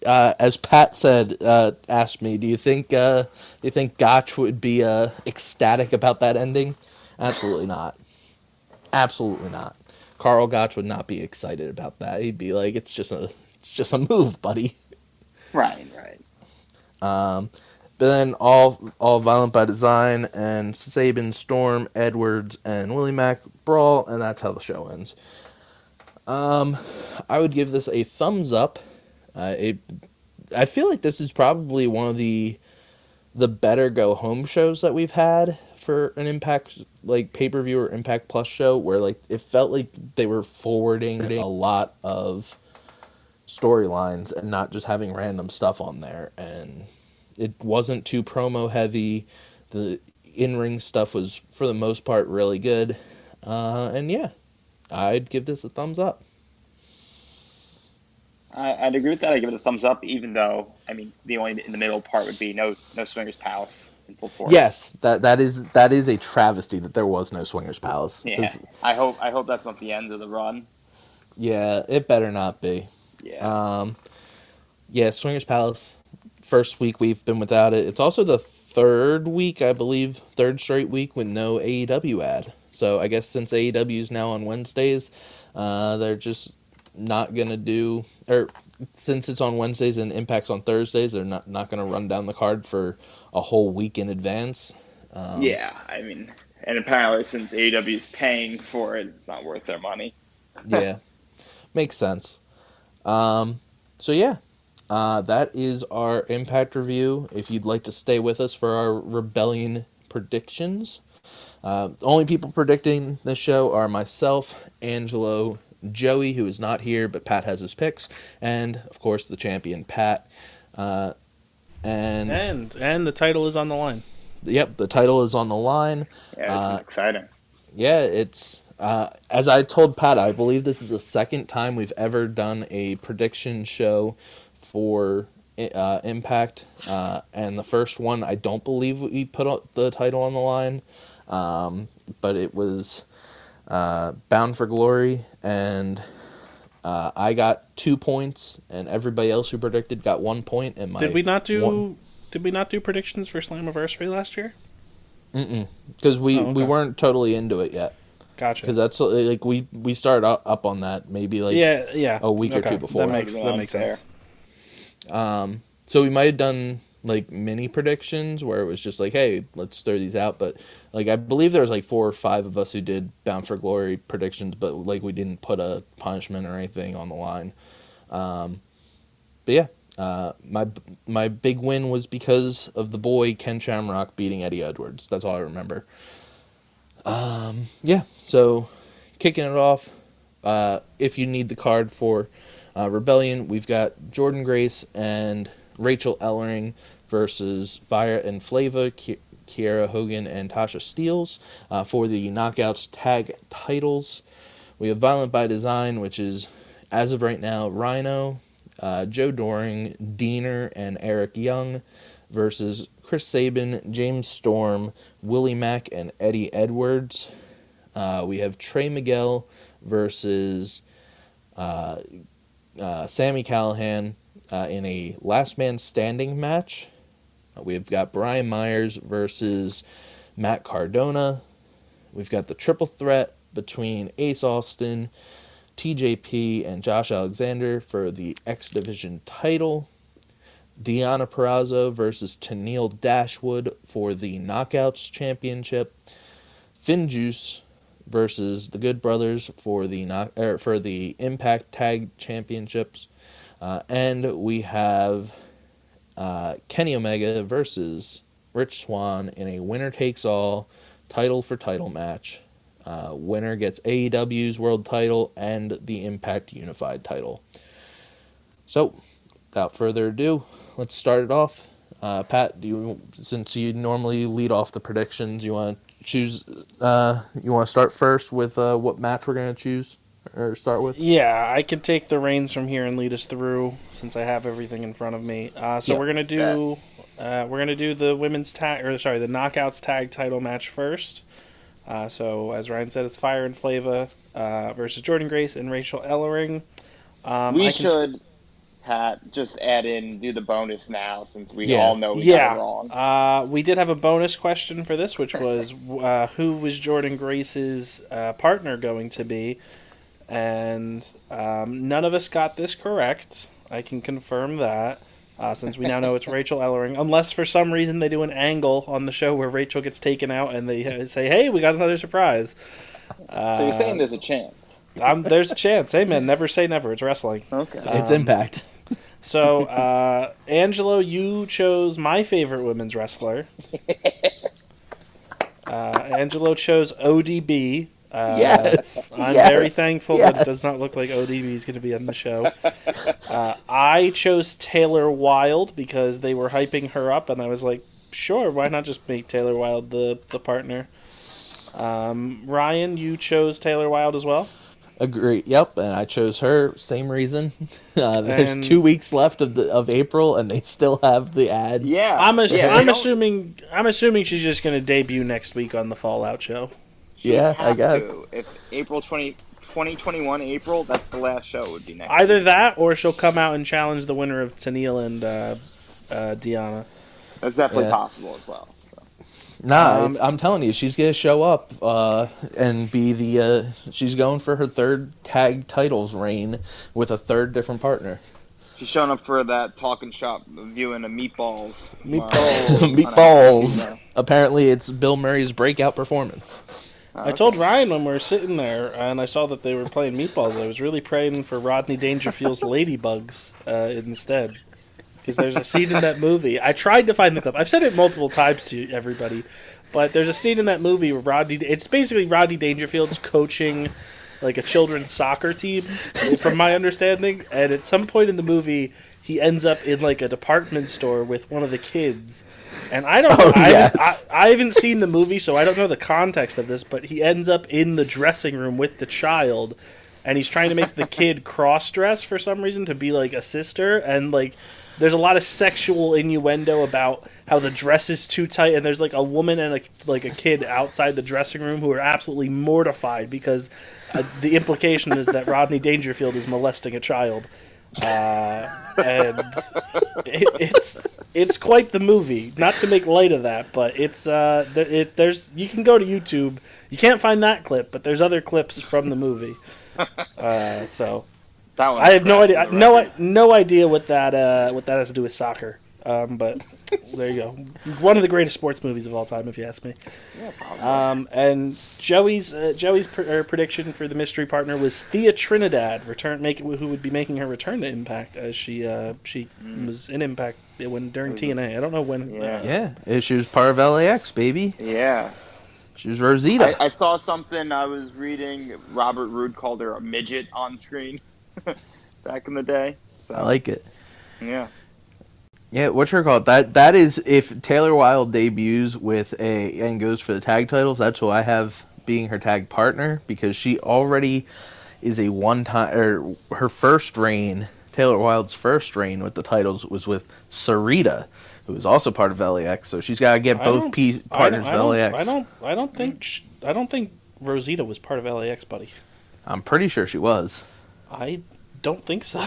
As Pat said, asked me, do you think Gotch would be ecstatic about that ending? Absolutely not. Absolutely not. Carl Gotch would not be excited about that. He'd be like, it's just a move, buddy. Right. But then all Violent by Design and Sabin, Storm, Edwards, and Willie Mack brawl, and that's how the show ends. I would give this a thumbs up. I feel like this is probably one of the better go home shows that we've had for an Impact like pay-per-view or Impact Plus show, where like it felt like they were forwarding a lot of storylines and not just having random stuff on there, and it wasn't too promo heavy. The in-ring stuff was for the most part really good, and yeah, I'd give this a thumbs up. I'd agree with that. I give it a thumbs up, even though, I mean, the only in the middle part would be no Swingers Palace in full force. Yes, that is a travesty that there was no Swingers Palace. Yeah, I hope that's not the end of the run. Yeah, it better not be. Yeah. Yeah, Swingers Palace. First week we've been without it. It's also the third straight week with no AEW ad. So I guess since AEW is now on Wednesdays, they're just not gonna do, or since it's on Wednesdays and Impact's on Thursdays, they're not gonna run down the card for a whole week in advance. Yeah, I mean, and apparently since AEW is paying for it, it's not worth their money. Yeah, makes sense. So yeah, that is our Impact review. If you'd like to stay with us for our Rebellion predictions. The only people predicting this show are myself, Angelo, Joey, who is not here, but Pat has his picks, and, of course, the champion, Pat. And the title is on the line. Yep, the title is on the line. Yeah, this is exciting. Yeah, it's... as I told Pat, I believe this is the second time we've ever done a prediction show for Impact. And the first one, I don't believe we put the title on the line. But it was Bound for Glory, and I got 2 points, and everybody else who predicted got 1 point. And Did we not do predictions for Slammiversary last year? Because we weren't totally into it yet. Gotcha. Because that's like we started up on that maybe a week or two before. That makes sense. So we might have done like mini predictions where it was just like, hey, let's throw these out. But like I believe there was like 4 or 5 of us who did Bound for Glory predictions, but like we didn't put a punishment or anything on the line. But yeah, my big win was because of the boy Ken Shamrock beating Eddie Edwards. That's all I remember. Yeah, so kicking it off, if you need the card for Rebellion, we've got Jordynne Grace and Rachel Ellering versus Fire and Flava, Kiera Hogan and Tasha Steelz for the Knockouts tag titles. We have Violent by Design, which is, as of right now, Rhino, Joe Doring, Diener, and Eric Young versus Chris Sabin, James Storm, Willie Mack, and Eddie Edwards. We have Trey Miguel versus Sami Callihan in a last man standing match. We've got Brian Myers versus Matt Cardona. We've got the triple threat between Ace Austin, TJP, and Josh Alexander for the X Division title. Deonna Purrazzo versus Tennille Dashwood for the Knockouts Championship. Finjuice versus the Good Brothers for the Impact Tag Championships. And we have Kenny Omega versus Rich Swann in a winner-takes-all title-for-title match. Winner gets AEW's world title and the Impact Unified title. So, without further ado, let's start it off. Pat, since you normally lead off the predictions, you want to choose? You want to start first with what match we're going to choose or start with? Yeah, I can take the reins from here and lead us through since I have everything in front of me. We're gonna do the the Knockouts tag title match first. So as Ryan said, it's Fire and Flava versus Jordynne Grace and Rachel Ellering. We should. Pat, just do the bonus now since we all know we got it wrong. We did have a bonus question for this, which was who was Jordynne Grace's partner going to be? And none of us got this correct. I can confirm that, since we now know it's Rachel Ellering. Unless for some reason they do an angle on the show where Rachel gets taken out and they say, hey, we got another surprise. So you're saying there's a chance? There's a chance. Hey, man, never say never. It's wrestling. Okay. It's Impact. So, Angelo, you chose my favorite women's wrestler. Angelo chose ODB. Yes. I'm very thankful that it does not look like ODB is going to be on the show. I chose Taylor Wilde because they were hyping her up, and I was like, sure, why not just make Taylor Wilde the partner? Ryan, you chose Taylor Wilde as well? Agree. Yep, and I chose her. Same reason. There's 2 weeks left of April, and they still have the ads. Yeah, I'm assuming she's just going to debut next week on the Fallout show. I guess. If April 2021 April, that's the last show would be next. Either week. that, or she'll come out and challenge the winner of Tennille and Deonna. That's definitely possible as well. Nah, I'm telling you, she's gonna show up and be she's going for her third tag titles reign with a third different partner. She's showing up for that talking shop viewing of Meatballs. Meatballs. Apparently, it's Bill Murray's breakout performance. I told Ryan when we were sitting there and I saw that they were playing Meatballs, I was really praying for Rodney Dangerfield's Ladybugs instead. because there's a scene in that movie. I tried to find the clip. I've said it multiple times to everybody, but there's a scene in that movie where it's basically Rodney Dangerfield's coaching like a children's soccer team, from my understanding, and at some point in the movie, he ends up in like a department store with one of the kids. And I don't know, I haven't seen the movie, so I don't know the context of this, but he ends up in the dressing room with the child, and he's trying to make the kid cross-dress for some reason to be like a sister, and like there's a lot of sexual innuendo about how the dress is too tight, and there's like a woman and a kid outside the dressing room who are absolutely mortified because the implication is that Rodney Dangerfield is molesting a child. And it's quite the movie. Not to make light of that, but it's there's you can go to YouTube. You can't find that clip, but there's other clips from the movie. So that one I have no idea. No idea what that has to do with soccer. But there you go. One of the greatest sports movies of all time, if you ask me. Yeah, probably. And Joey's prediction for the mystery partner was Thea Trinidad, who would be making her return to Impact, as she was in Impact during TNA. I don't know when. Yeah, she was part of LAX, baby. Yeah. She was Rosita. I saw something I was reading. Robert Roode called her a midget on screen back in the day. So, I like it. Yeah. Yeah, what's her called? That is, if Taylor Wilde debuts and goes for the tag titles, that's who I have being her tag partner, because she already is a one-time, or her first reign, Taylor Wilde's first reign with the titles was with Sarita, who is also part of LAX. So she's got to get both partners of LAX. I don't think Rosita was part of LAX, buddy. I'm pretty sure she was. I don't think so.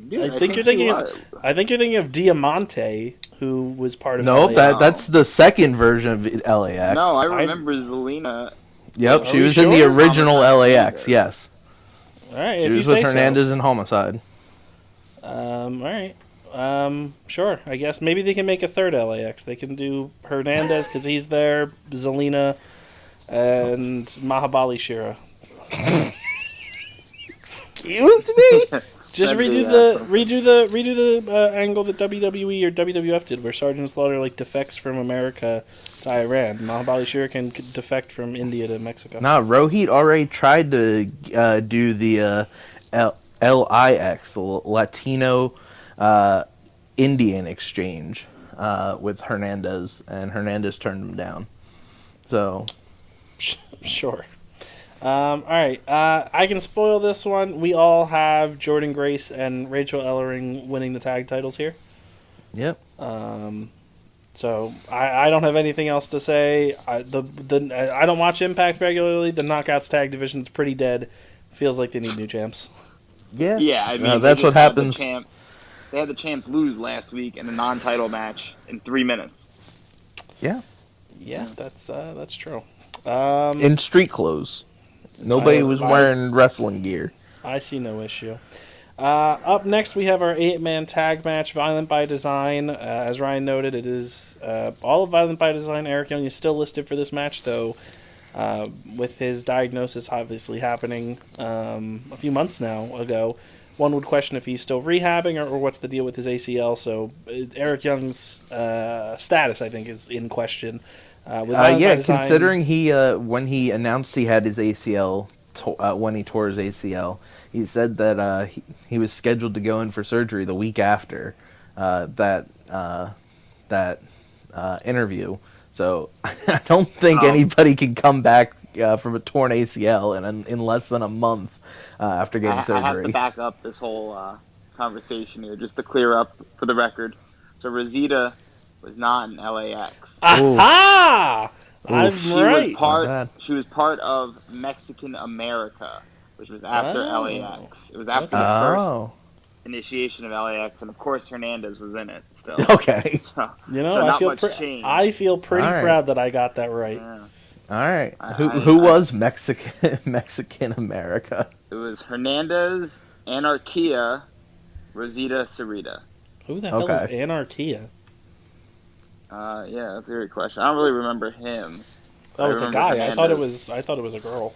Dude, I think you're thinking of Diamante, who was part of. No, LAX. that's the second version of LAX. No, I remember Zelina. Yep, she was in the original LAX. Yes. All right, she was with Hernandez and Homicide. All right. Sure. I guess maybe they can make a third LAX. They can do Hernandez because he's there, Zelina, and Mahabali Shira. Excuse me. Just redo the angle that WWE or WWF did, where Sergeant Slaughter defects from America to Iran. Mahabali Shira can defect from India to Mexico. Nah, Rohit already tried to do the LIX, the Latino Indian exchange, with Hernandez, and Hernandez turned him down. So, sure. All right, I can spoil this one. We all have Jordynne Grace and Rachel Ellering winning the tag titles here. Yep. So I don't have anything else to say. I don't watch Impact regularly. The Knockouts tag division is pretty dead. Feels like they need new champs. Yeah. Yeah, I mean that's what happens. They had the champs lose last week in a non-title match in 3 minutes. Yeah. Yeah, that's true. In street clothes. Nobody was wearing wrestling gear. I see no issue. Up next, we have our 8-man tag match, Violent by Design. As Ryan noted, it is all of Violent by Design. Eric Young is still listed for this match, though, with his diagnosis obviously happening a few months ago. One would question if he's still rehabbing or what's the deal with his ACL. So Eric Young's status, I think, is in question. Considering he when he announced he had his ACL, when he tore his ACL, he said that he was scheduled to go in for surgery the week after that interview. So I don't think anybody can come back from a torn ACL in less than a month after getting surgery. I have to back up this whole conversation here just to clear up for the record. So Rosita was not in LAX. Aha! I'm right. She was part of Mexican America, which was after LAX. It was after the first initiation of LAX, and of course Hernandez was in it still. Okay. So I feel pretty proud that I got that right. Yeah. All right. Who was Mexican America? It was Hernandez, Anarquia, Rosita, Sarita. Who the hell is Anarquia? Yeah, that's a great question. I don't really remember him. Oh, it's a guy. Hernandez. I thought it was a girl.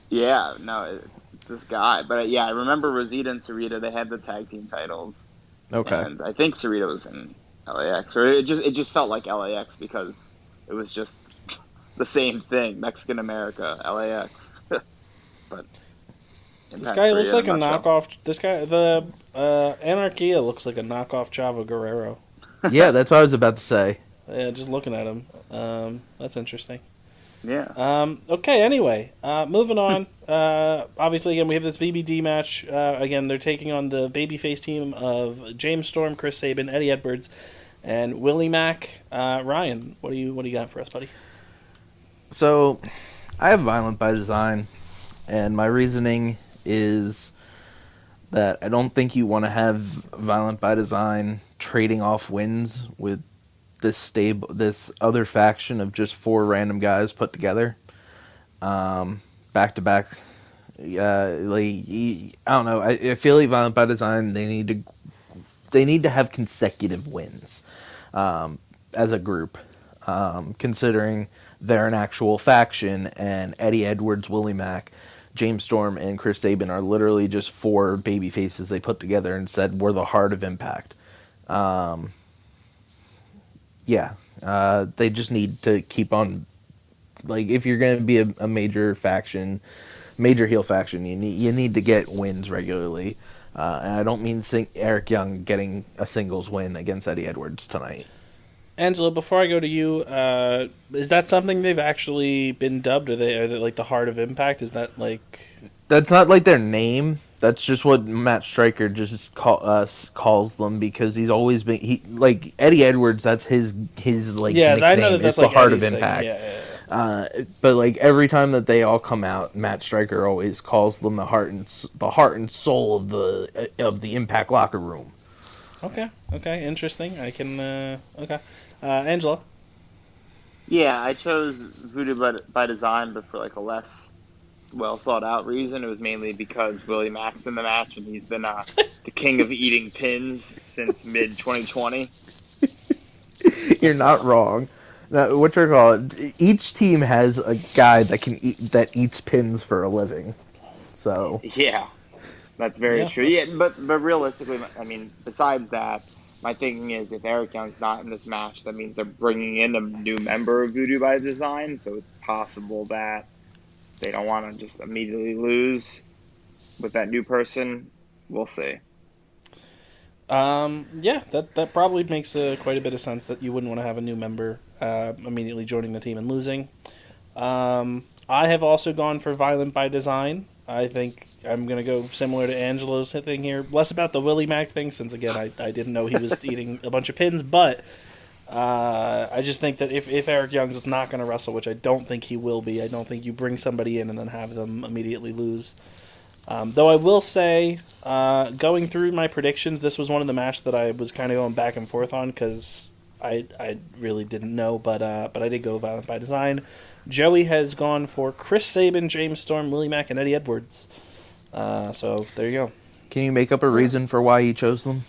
Yeah, no, it's this guy. But yeah, I remember Rosita and Sarita. They had the tag team titles. Okay. And I think Cerrito was in LAX, or it just felt like LAX because it was just the same thing, Mexican America, LAX. But This guy looks like a nutshell. knockoff. This guy, the Anarchia, looks like a knockoff Chavo Guerrero. Yeah, that's what I was about to say. Yeah, just looking at him. That's interesting. Yeah. Okay, anyway, moving on. Obviously, again, we have this VBD match. Again, they're taking on the babyface team of James Storm, Chris Sabin, Eddie Edwards, and Willie Mack. Ryan, what do you got for us, buddy? So, I have Violent by Design, and my reasoning is that I don't think you want to have Violent by Design trading off wins with this other faction of just 4 random guys put together, back to back. I don't know. I feel like Violent by Design they need to have consecutive wins, as a group, considering they're an actual faction, and Eddie Edwards, Willie Mack, James Storm, and Chris Sabin are literally just 4 baby faces they put together and said we're the heart of Impact. They just need to keep on. Like, if you're going to be a major faction, major heel faction, you need to get wins regularly. And I don't mean Eric Young getting a singles win against Eddie Edwards tonight. Angela, before I go to you, is that something they've actually been dubbed? Are they like the Heart of Impact? Is that like... That's not like their name. That's just what Matt Stryker just calls them, because he's always been like Eddie Edwards. That's his like nickname. I know that's it's the like Heart Eddie's of Impact. Yeah. But like every time that they all come out, Matt Stryker always calls them the heart and soul of the Impact locker room. Okay, interesting. I can. Angela. Yeah, I chose Voodoo by Design, but for like a less well thought out reason. It was mainly because Willie Mack's in the match, and he's been the king of eating pins since mid 2020. You're not wrong. Now, what you're called? Each team has a guy that eats pins for a living. So yeah, that's very true. Yeah, but realistically, I mean, besides that, my thinking is if Eric Young's not in this match, that means they're bringing in a new member of Voodoo by Design. So it's possible that they don't want to just immediately lose with that new person. We'll see. Yeah, that probably makes quite a bit of sense that you wouldn't want to have a new member immediately joining the team and losing. I have also gone for Violent by Design. I think I'm going to go similar to Angelo's thing here. Less about the Willie Mack thing, since, again, I didn't know he was eating a bunch of pins. But I just think that if Eric Young is not going to wrestle, which I don't think he will be, I don't think you bring somebody in and then have them immediately lose. Though I will say, going through my predictions, this was one of the matches that I was kind of going back and forth on because I really didn't know, but I did go Violent by Design. Joey has gone for Chris Sabin, James Storm, Willie Mack, and Eddie Edwards. So there you go. Can you make up a reason for why he chose them?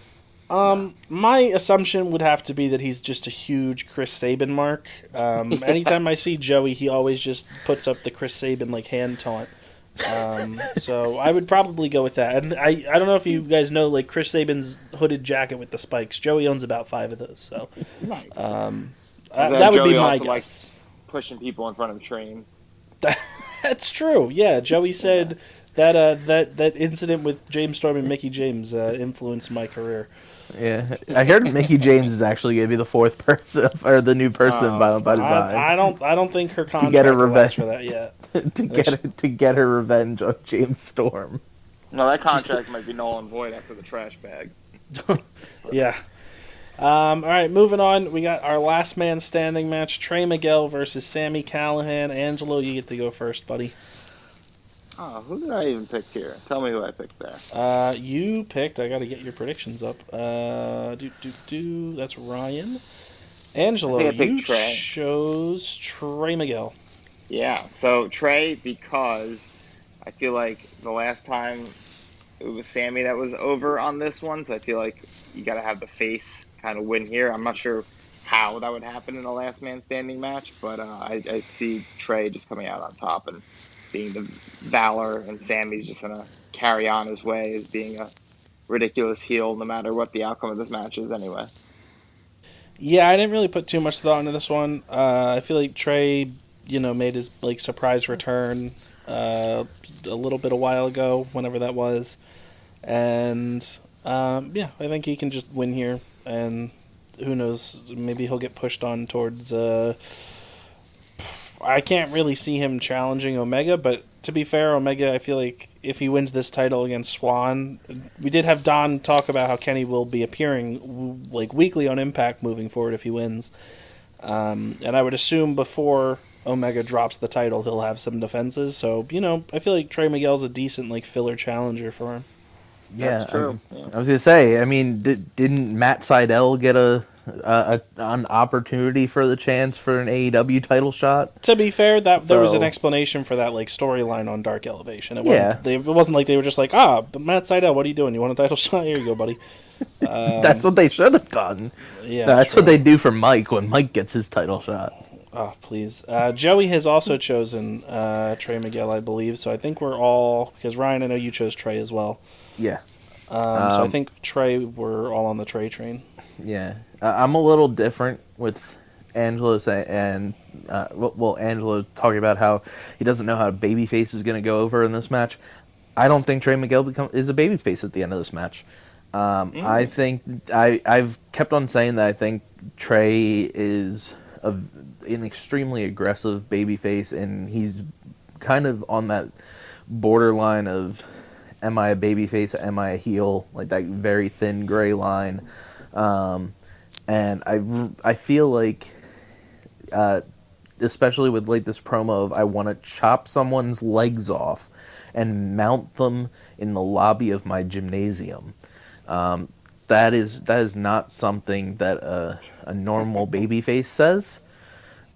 My assumption would have to be that he's just a huge Chris Sabin mark. Anytime I see Joey, he always just puts up the Chris Sabin like hand taunt. So I would probably go with that. And I don't know if you guys know, like, Chris Sabin's hooded jacket with the spikes. Joey owns about 5 of those. So that would be my guess. Likes pushing people in front of trains. That's true. Yeah, Joey said that incident with James Storm and Mickie James influenced my career. Yeah, I heard Mickie James is actually going to be the 4th person or the new person in Violent by Design. I don't think her contract to get her revenge for that yet. to get her revenge on James Storm. No, that contract might be null and void after the trash bag. Yeah. All right, moving on. We got our last man standing match: Trey Miguel versus Sami Callihan. Angelo, you get to go first, buddy. Oh, who did I even pick here? Tell me who I picked there. You picked. I got to get your predictions up. That's Ryan. Angelo, you chose Trey Miguel. Yeah, so Trey, because I feel like the last time it was Sami that was over on this one, so I feel like you got to have the face kind of win here. I'm not sure how that would happen in a last man standing match, but I see Trey just coming out on top and being the Valor, and Sami's just going to carry on his way as being a ridiculous heel no matter what the outcome of this match is anyway. Yeah, I didn't really put too much thought into this one. I feel like Trey, made his surprise return a little bit a while ago, whenever that was, and I think he can just win here, and who knows, maybe he'll get pushed on towards. I can't really see him challenging Omega, but to be fair, Omega, I feel like if he wins this title against Swan, we did have Don talk about how Kenny will be appearing weekly on Impact moving forward if he wins. And I would assume before Omega drops the title, he'll have some defenses. So, I feel like Trey Miguel's a decent filler challenger for him. Yeah, that's true. I was gonna say. I mean, didn't Matt Sydal get an opportunity for the chance for an AEW title shot? To be fair, there was an explanation for that storyline on Dark Elevation. It wasn't like they were just like, but Matt Sydal, what are you doing? You want a title shot? Here you go, buddy. That's what they should have done. Yeah, that's what they do for Mike when Mike gets his title shot. Oh, please. Joey has also chosen Trey Miguel, I believe. So I think we're all, because Ryan, I know you chose Trey as well. Yeah. So I think Trey, we're all on the Trey train. Yeah. I'm a little different with Angelo and Angelo talking about how he doesn't know how babyface is going to go over in this match. I don't think Trey Miguel is a babyface at the end of this match. I think I've kept on saying that I think Trey is an extremely aggressive babyface, and he's kind of on that borderline of, am I a babyface, am I a heel, like that very thin gray line. And I feel like, especially with this promo of I want to chop someone's legs off and mount them in the lobby of my gymnasium. That is not something that a normal babyface says.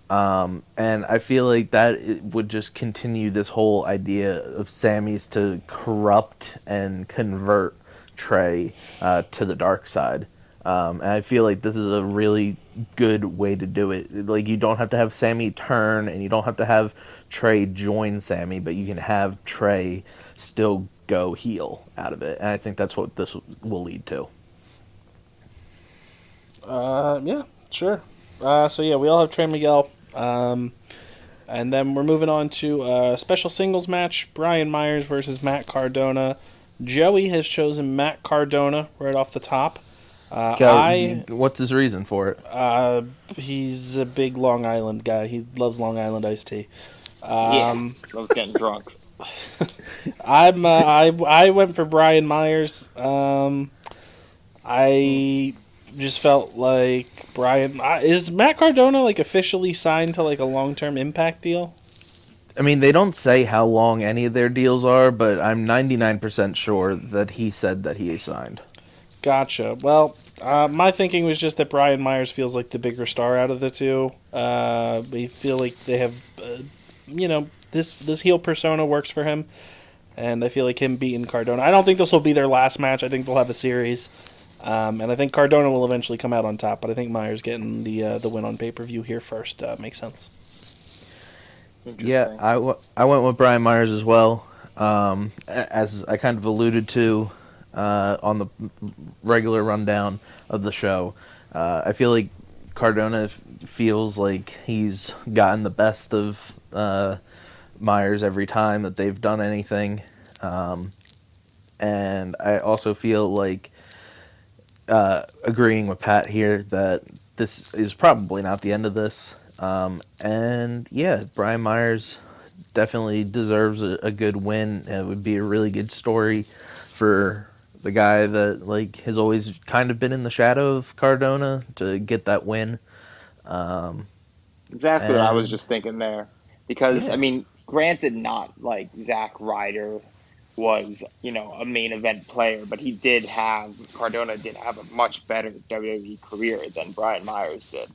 And I feel like that would just continue this whole idea of Sammy's to corrupt and convert Trey to the dark side. And I feel like this is a really good way to do it. You don't have to have Sammy turn, and you don't have to have Trey join Sammy, but you can have Trey still go heel out of it. And I think that's what this will lead to. Yeah, sure. So we all have Trey Miguel. And then we're moving on to a special singles match, Brian Myers versus Matt Cardona. Joey has chosen Matt Cardona right off the top. What's his reason for it? He's a big Long Island guy. He loves Long Island iced tea. Loves getting drunk. I went for Brian Myers. I just felt like Brian is Matt Cardona officially signed to a long-term Impact deal. I mean, they don't say how long any of their deals are, but I'm 99% sure that he said that he signed. Gotcha. Well, my thinking was just that Brian Myers feels like the bigger star out of the two. We feel like they have, this heel persona works for him, and I feel like him beating Cardona. I don't think this will be their last match. I think they'll have a series, and I think Cardona will eventually come out on top. But I think Myers getting the win on pay-per-view here first makes sense. Yeah, I went with Brian Myers as well. As I kind of alluded to on the regular rundown of the show, I feel like Cardona feels like he's gotten the best of Myers every time that they've done anything. And I also feel like, agreeing with Pat here, that this is probably not the end of this. And yeah, Brian Myers definitely deserves a good win. It would be a really good story for the guy that has always kind of been in the shadow of Cardona to get that win. Exactly what I was just thinking there. Because, I mean, granted, not Zack Ryder was, a main event player, but Cardona did have a much better WWE career than Brian Myers did.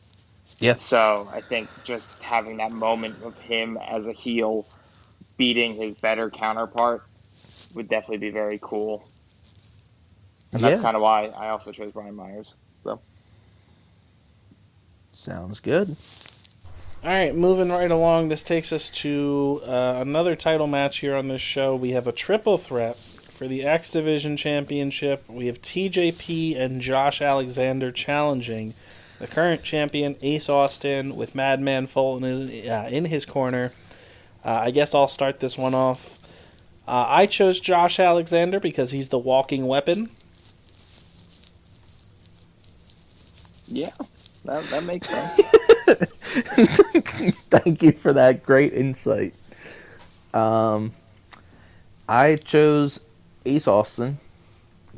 Yeah. So I think just having that moment of him as a heel beating his better counterpart would definitely be very cool. And that's kind of why I also chose Brian Myers. So. Sounds good. All right, moving right along. This takes us to another title match here on this show. We have a triple threat for the X Division Championship, we have TJP and Josh Alexander challenging the current champion, Ace Austin, with Madman Fulton in his corner. I guess I'll start this one off. I chose Josh Alexander because he's the walking weapon. Yeah, that makes sense. Thank you for that great insight. I chose Ace Austin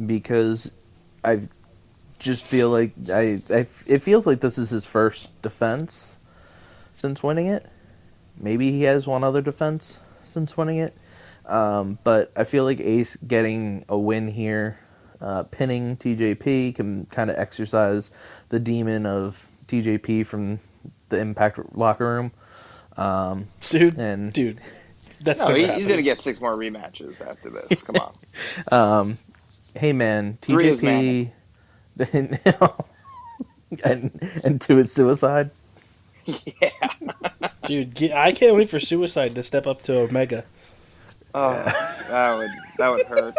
because I just feel like it feels like this is his first defense since winning it. Maybe he has one other defense since winning it. But I feel like Ace getting a win here, pinning TJP, can kind of exercise the demon of TJP from the Impact locker room. Dude, that's no, he's going to get 6 more rematches after this. Come on. Hey, man, TJP... and to its suicide? Yeah. Dude, I can't wait for Suicide to step up to Omega. Oh, that would hurt.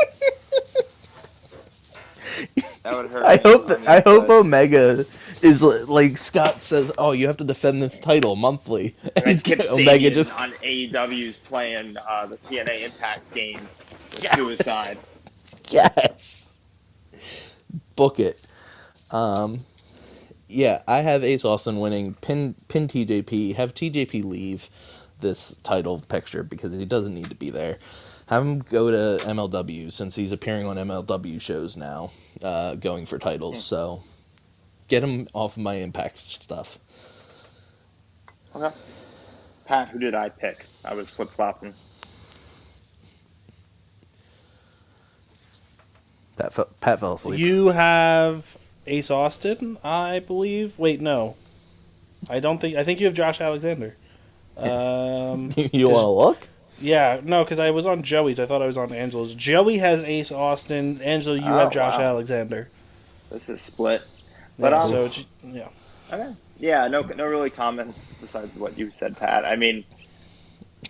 That would hurt. I hope Omega is like Scott says. Oh, you have to defend this title monthly, and Omega just on AEW's playing the TNA Impact game with Suicide. Yes, book it. Yeah, I have Ace Austin winning, pin TJP, have TJP leave this title picture because he doesn't need to be there. Have him go to MLW since he's appearing on MLW shows now, going for titles. So get him off of my Impact stuff. Okay. Pat, who did I pick? I was flip-flopping. Pat fell asleep. You have Ace Austin, I believe. Wait, no. I think you have Josh Alexander. You want to look? Yeah, no, because I was on Joey's. I thought I was on Angela's. Joey has Ace Austin. Angela, you have Josh Alexander. This is split. But yeah. Okay. Yeah, no really comments besides what you said, Pat. I mean,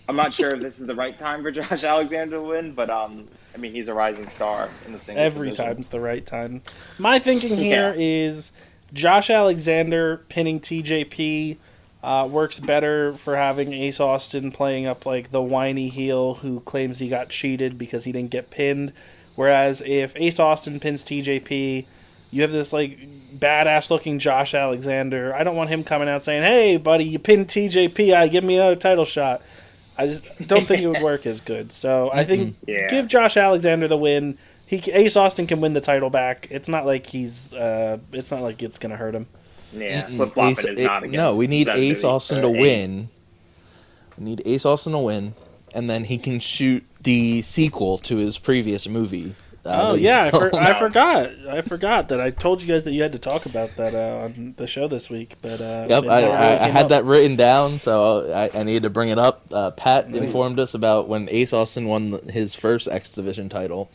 I'm not sure if this is the right time for Josh Alexander to win, but I mean, he's a rising star in the singles Every division. time's the right time. My thinking here is Josh Alexander pinning TJP works better for having Ace Austin playing up like the whiny heel who claims he got cheated because he didn't get pinned. Whereas if Ace Austin pins TJP, you have this like badass looking Josh Alexander. I don't want him coming out saying, "Hey, buddy, you pinned TJP. Give me another title shot." I just don't think it would work as good. So I think give Josh Alexander the win. Ace Austin can win the title back. It's not like it's gonna hurt him. Yeah, flip-flopping is not against. No, we need Ace Austin to win. We need Ace Austin to win, and then he can shoot the sequel to his previous movie. I forgot that I told you guys that you had to talk about that on the show this week. But I had that written down, so I needed to bring it up. Pat informed us about when Ace Austin won his first X Division title.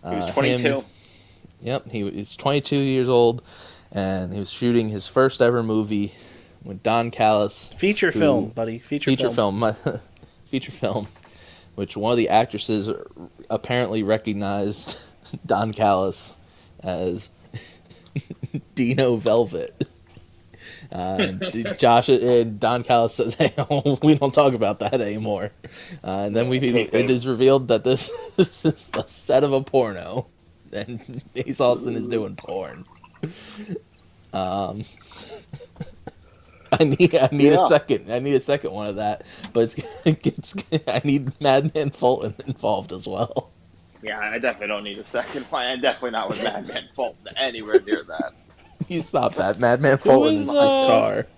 He was 22. He was 22 years old, and he was shooting his first ever movie with Don Callis. Feature film, buddy. Feature film. Feature film, which one of the actresses apparently recognized Don Callis as Dino Velvet. Josh and Don Callis says, "Hey, we don't talk about that anymore." And then it is revealed that this is the set of a porno, and Ace Austin is doing porn. I need a second. I need a second one of that, but I need Madman Fulton involved as well. Yeah, I definitely don't need a second one. I'm definitely not with Madman Fulton anywhere near that. You stop that. Madman Fulton is my star.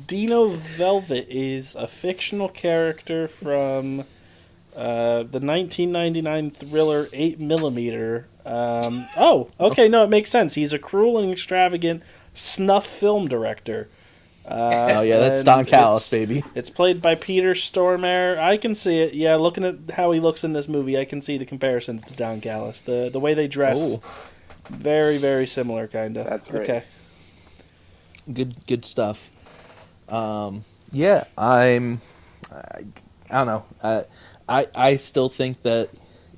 Dino Velvet is a fictional character from the 1999 thriller 8mm. No, it makes sense. He's a cruel and extravagant snuff film director. That's Don Callis, baby. It's played by Peter Stormare. I can see it. Yeah, looking at how he looks in this movie, I can see the comparison to Don Callis. The way they dress, very, very similar, kind of. That's right. Okay. Good stuff. I don't know. I still think that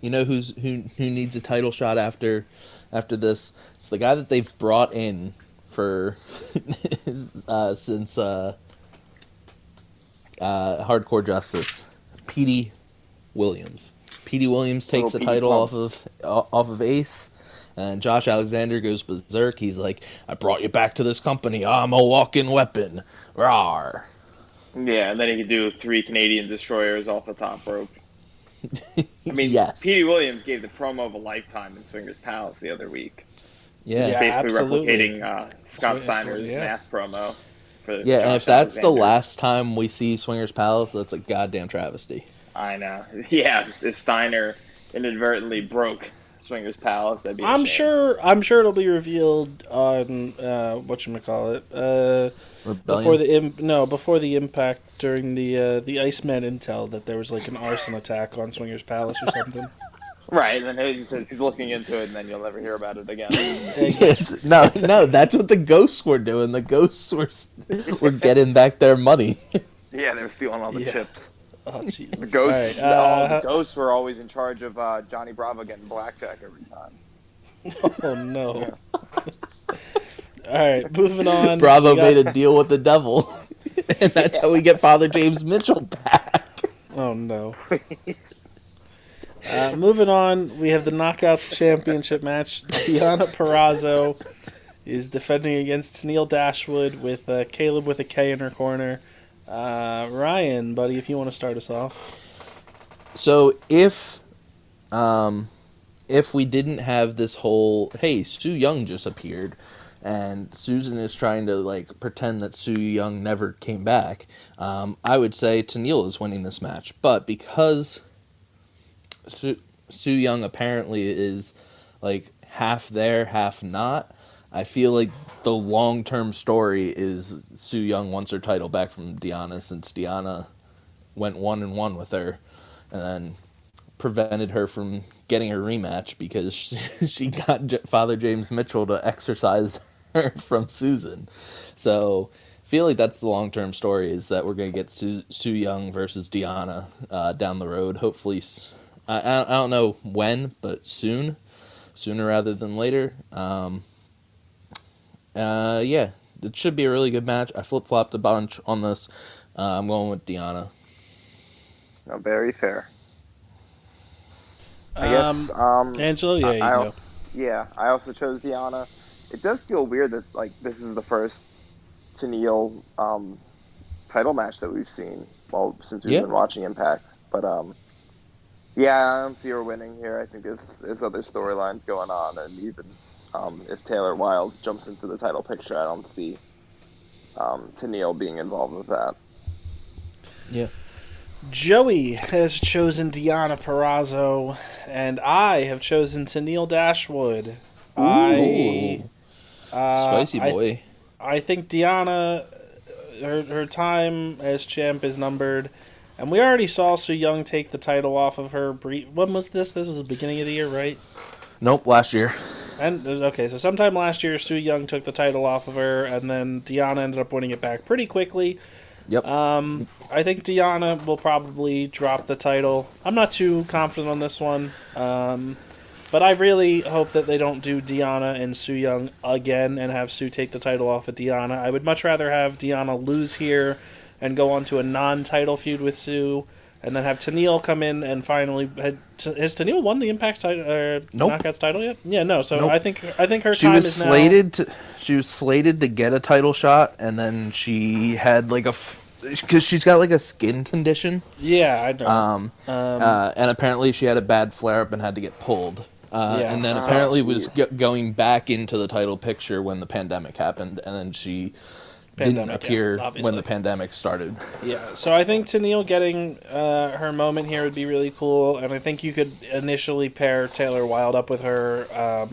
who needs a title shot after this? It's the guy that they've brought in for since Hardcore Justice, Petey Williams. Petey Williams takes the title off of Ace, and Josh Alexander goes berserk. He's like, "I brought you back to this company. I'm a walking weapon." Rawr. Yeah, and then he could do 3 Canadian destroyers off the top rope. I mean, yes. Petey Williams gave the promo of a lifetime in Swingers Palace the other week. Yeah, basically absolutely. replicating Scott Steiner's math promo. And if that's the last time we see Swingers Palace, that's a goddamn travesty. I know. Yeah, if Steiner inadvertently broke Swingers Palace, that'd be. I'm sure it'll be revealed on whatchamacallit. Before the Impact during the Iceman intel that there was like an arson attack on Swingers Palace or something. Right, and then he says he's looking into it, and then you'll never hear about it again. Yes, no, that's what the ghosts were doing. The ghosts were getting back their money. Yeah, they were stealing all the chips. Oh, Jesus. The ghosts, right, the ghosts were always in charge of Johnny Bravo getting blackjack every time. Oh no! All right, moving on. Bravo made a deal with the devil, and that's how we get Father James Mitchell back. Oh no! Moving on, we have the Knockouts Championship match. Deonna Purrazzo is defending against Tennille Dashwood with Caleb with a K in her corner. Ryan, buddy, if you want to start us off. So if we didn't have this whole, hey, Su Yung just appeared, and Susan is trying to like pretend that Su Yung never came back, I would say Tennille is winning this match. But because Su Yung apparently is like half there, half not, I feel like the long-term story is Su Yung wants her title back from Deonna, since Deonna went 1-1 with her and then prevented her from getting her rematch because she got Father James Mitchell to exorcise her from Susan. So I feel like that's the long-term story, is that we're going to get Su Yung versus Deonna down the road. Hopefully, I don't know when, but sooner rather than later. Yeah, it should be a really good match. I flip-flopped a bunch on this. I'm going with Deonna. No, very fair. I guess. Angelo, I also chose Deonna. It does feel weird that like this is the first Tennille title match that we've seen. Well, since we've been watching Impact, but yeah, I don't see her winning here. I think there's other storylines going on, and even if Taylor Wilde jumps into the title picture, I don't see Tennille being involved with that. Yeah. Joey has chosen Deonna Purrazzo, and I have chosen Tennille Dashwood. Spicy boy. I think Deonna, her time as champ is numbered, and we already saw Su Yung take the title off of her. When was this? This was the beginning of the year, right? Nope, last year. And okay, so sometime last year, Su Yung took the title off of her, and then Deonna ended up winning it back pretty quickly. Yep. I think Deonna will probably drop the title. I'm not too confident on this one, but I really hope that they don't do Deonna and Su Yung again and have Su take the title off of Deonna. I would much rather have Deonna lose here and go on to a non-title feud with Su, and then have Tennille come in and finally... Has Tennille won the Impact title, nope. Knockouts title yet? Yeah, no. So nope. I think her time is now... She was slated to get a title shot, and then she had like because she's got like a skin condition. Yeah, I know. And apparently she had a bad flare-up and had to get pulled. And then apparently was going back into the title picture when the pandemic happened, and then she... didn't appear when the pandemic started. Yeah, so I think Tennille getting her moment here would be really cool, and I think you could initially pair Taylor Wilde up with her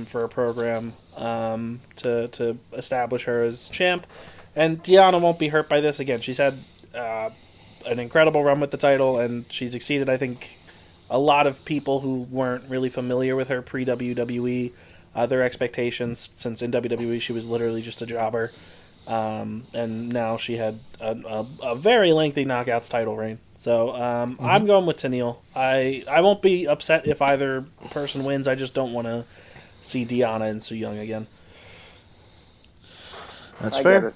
for a program to establish her as champ, and Deonna won't be hurt by this. Again, she's had an incredible run with the title, and she's exceeded, I think, a lot of people who weren't really familiar with her pre-WWE, their expectations, since in WWE she was literally just a jobber. And now she had a very lengthy Knockouts title reign. So I'm going with Tenille. I won't be upset if either person wins. I just don't want to see Deanna and Su Yung again. That's fair.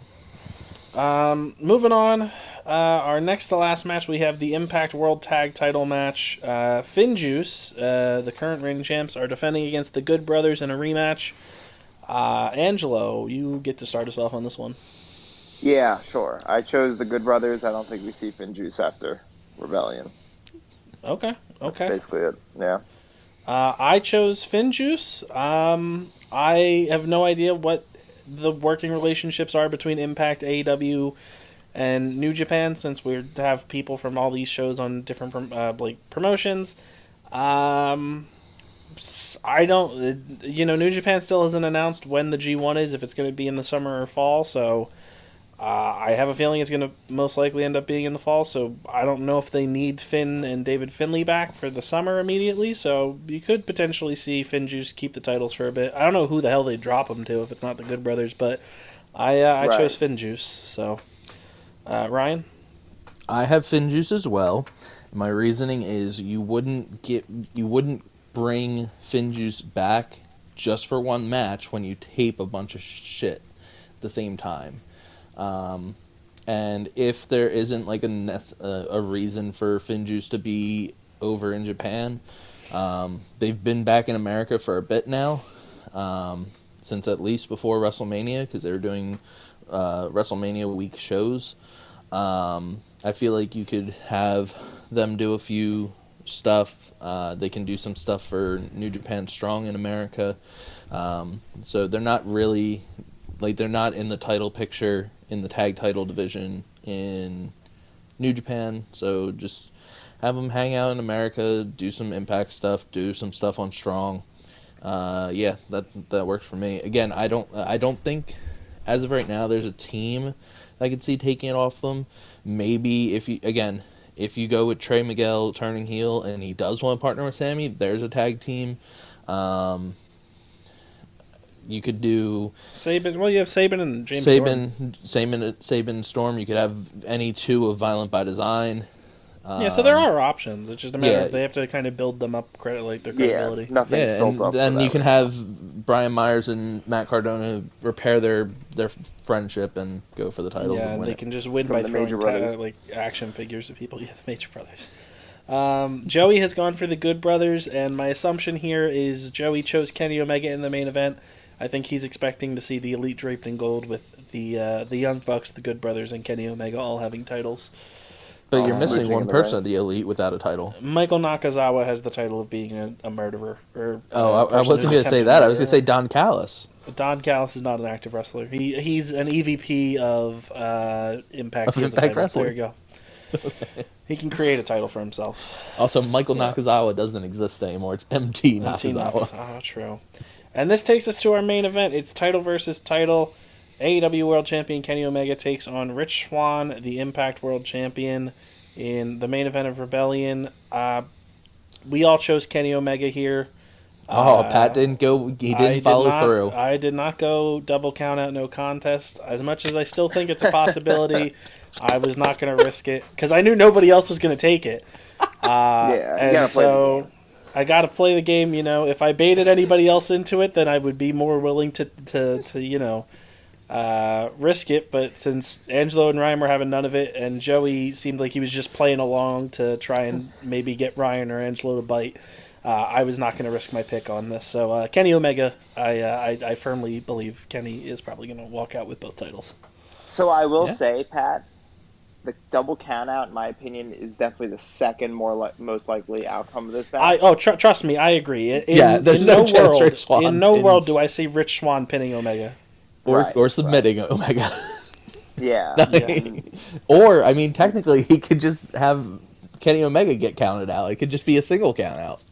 Moving on. Our next to last match, we have the Impact World Tag Title match. FinJuice, the current reigning champs, are defending against the Good Brothers in a rematch. Angelo, you get to start us off on this one. Yeah, sure. I chose the Good Brothers. I don't think we see FinJuice after Rebellion. Okay. That's basically it. Yeah. I chose FinJuice. I have no idea what the working relationships are between Impact, AEW, and New Japan, since we have people from all these shows on different promotions. I don't, New Japan still hasn't announced when the G1 is, if it's going to be in the summer or fall, so I have a feeling it's going to most likely end up being in the fall, so I don't know if they need Finn and David Finlay back for the summer immediately, so you could potentially see FinJuice keep the titles for a bit. I don't know who the hell they drop them to if it's not the Good Brothers, but I chose FinJuice, so... Ryan? I have FinJuice as well. My reasoning is you wouldn't bring FinJuice back just for one match when you tape a bunch of shit at the same time. And if there isn't like a reason for FinJuice to be over in Japan, they've been back in America for a bit now, since at least before WrestleMania, because they were doing WrestleMania week shows. I feel like you could have them do a few stuff. They can do some stuff for New Japan Strong in America. So they're not really, they're not in the title picture in the tag title division in New Japan. So just have them hang out in America, do some Impact stuff, do some stuff on Strong. Yeah, that works for me. Again, I don't think as of right now there's a team I could see taking it off them. Maybe if you go with Trey Miguel turning heel and he does want to partner with Sammy, there's a tag team. You could do Sabin. Well, you have Sabin and James Sabin Storm. You could have any two of Violent by Design. So there are options. It's just a matter of they have to kind of build them up, their credibility. Nothing's built up. Then you can have Brian Myers and Matt Cardona repair their friendship and go for the titles. Yeah, and they can just win by throwing action figures at people. Yeah, the Major Brothers. Joey has gone for the Good Brothers, and my assumption here is Joey chose Kenny Omega in the main event. I think he's expecting to see the Elite draped in gold with the Young Bucks, the Good Brothers, and Kenny Omega all having titles. But you're missing one person of the Elite without a title. Michael Nakazawa has the title of being a murderer. I wasn't going to say that. I was going to say Don Callis. Don Callis is not an active wrestler. He's an EVP of Impact. Of Impact Wrestling. There you go. He can create a title for himself. Also, Michael Nakazawa doesn't exist anymore. It's MT Nakazawa. Oh, true. And this takes us to our main event. It's title versus title. AEW World Champion Kenny Omega takes on Rich Swann, the Impact World Champion, in the main event of Rebellion. We all chose Kenny Omega here. Pat didn't go. He didn't follow through. I did not go double count out, no contest. As much as I still think it's a possibility, I was not going to risk it because I knew nobody else was going to take it. And so I got to play the game. If I baited anybody else into it, then I would be more willing to risk it, but since Angelo and Ryan were having none of it, and Joey seemed like he was just playing along to try and maybe get Ryan or Angelo to bite, I was not going to risk my pick on this. So Kenny Omega, I firmly believe Kenny is probably going to walk out with both titles. So I will say, Pat, the double countout, in my opinion, is definitely the second most likely outcome of this match. Trust me, I agree. There's no chance Rich Swann in no world do I see Rich Swann pinning Omega. Or submitting Omega. Yeah. Or, technically, he could just have Kenny Omega get counted out. It could just be a single count out.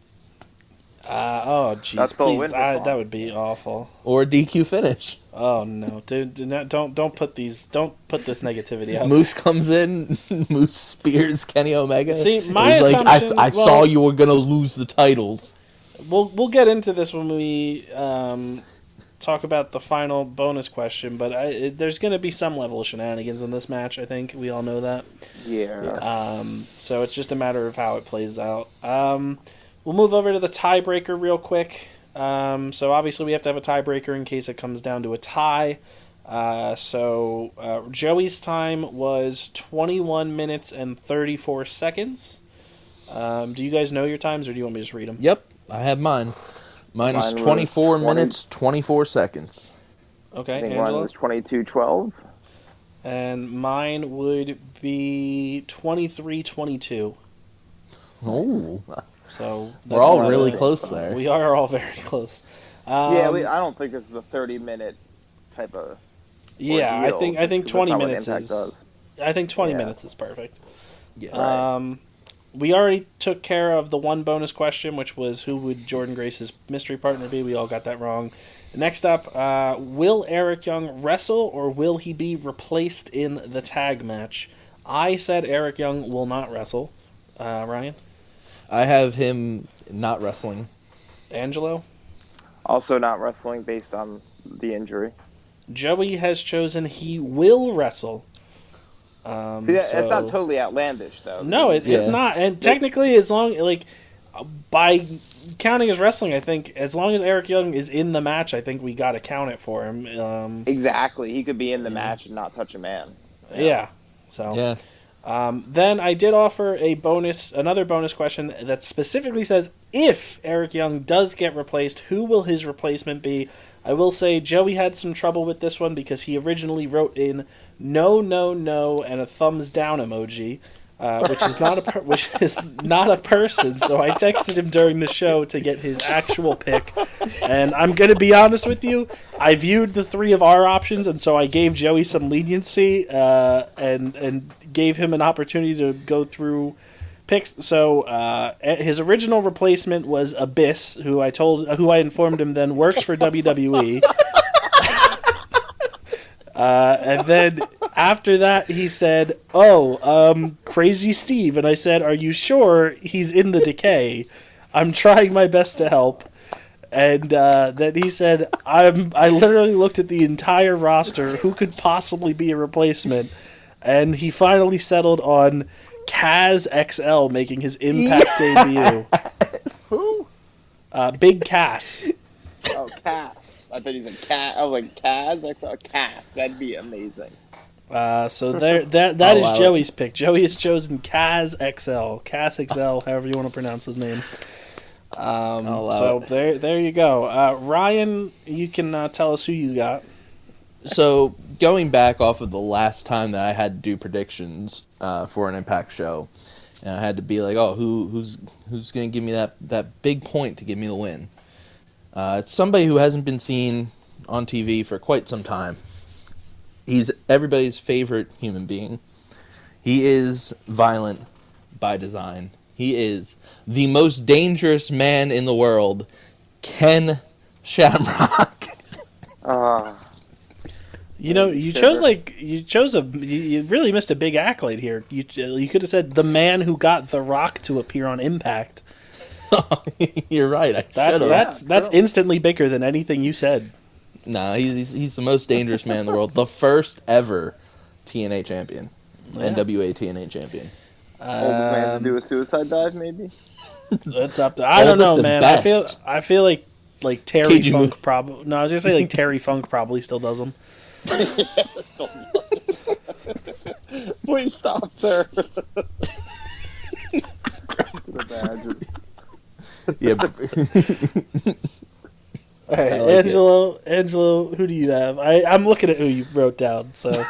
Jeez, please. That would be awful. Or a DQ finish. Oh, no. Dude, don't put this negativity out. Moose comes in, Moose spears Kenny Omega. See, my assumption... I saw you were going to lose the titles. We'll get into this when we... talk about the final bonus question, but there's going to be some level of shenanigans in this match. I think we all know that. Yeah. So it's just a matter of how it plays out. We'll move over to the tiebreaker real quick. So obviously we have to have a tiebreaker in case it comes down to a tie. So Joey's time was 21 minutes and 34 seconds. Do you guys know your times, or do you want me to just read them? Yep, I have mine. Mine is 24 minutes, 24 seconds. Okay, I think Angelo? mine was 22:12. And mine would be 23:22. Oh, So we're all really close there. We are all very close. I don't think this is a 30-minute type of. Yeah, ordeal, I think just 'cause 20 that's not what minutes Impact is. does. I think 20 Yeah. minutes is perfect. Yeah. We already took care of the one bonus question, which was who would Jordan Grace's mystery partner be. We all got that wrong. Next up, will Eric Young wrestle, or will he be replaced in the tag match? I said Eric Young will not wrestle. Ryan? I have him not wrestling. Angelo? Also not wrestling based on the injury. Joey has chosen he will wrestle. See, it's not totally outlandish, though. No, it's not. And technically, as long, by counting as wrestling, I think, as long as Eric Young is in the match, I think we got to count it for him. Exactly. He could be in the match and not touch a man. Yeah. So. Yeah. Then I did offer another bonus question that specifically says, if Eric Young does get replaced, who will his replacement be? I will say Joey had some trouble with this one because he originally wrote in no, no, no, and a thumbs down emoji, which is not a person. So I texted him during the show to get his actual pick. And I'm gonna be honest with you, I viewed the three of our options, and so I gave Joey some leniency and gave him an opportunity to go through picks. So his original replacement was Abyss, who I informed him then works for WWE. And then after that, he said, Crazy Steve. And I said, are you sure he's in the Decay? I'm trying my best to help. And then he said, I literally looked at the entire roster. Who could possibly be a replacement? And he finally settled on Kaz XL making his Impact debut. Who? Big Cass. Oh, Cass. I thought he said Cat. I was like, Kaz? I thought Cass. That'd be amazing. So that is Joey's pick. Joey has chosen Kaz XL. Cass XL, however you want to pronounce his name. So there you go. Ryan, you can tell us who you got. So going back off of the last time that I had to do predictions for an Impact show, and I had to be like, who's going to give me that big point to give me the win? It's somebody who hasn't been seen on TV for quite some time. He's everybody's favorite human being. He is violent by design. He is the most dangerous man in the world, Ken Shamrock. You really missed a big accolade here. You could have said the man who got The Rock to appear on Impact. You're right. That's instantly bigger than anything you said. No, he's the most dangerous man in the world. The first ever TNA champion, NWA TNA champion. Oldest man to do a suicide dive, maybe. That's up to. I don't know, man. Best. I feel like Terry Funk probably. No, I was gonna say like Terry Funk probably still does them. Please stop, sir. Imagine. Yeah. All right, like Angelo, who do you have? I'm looking at who you wrote down. So,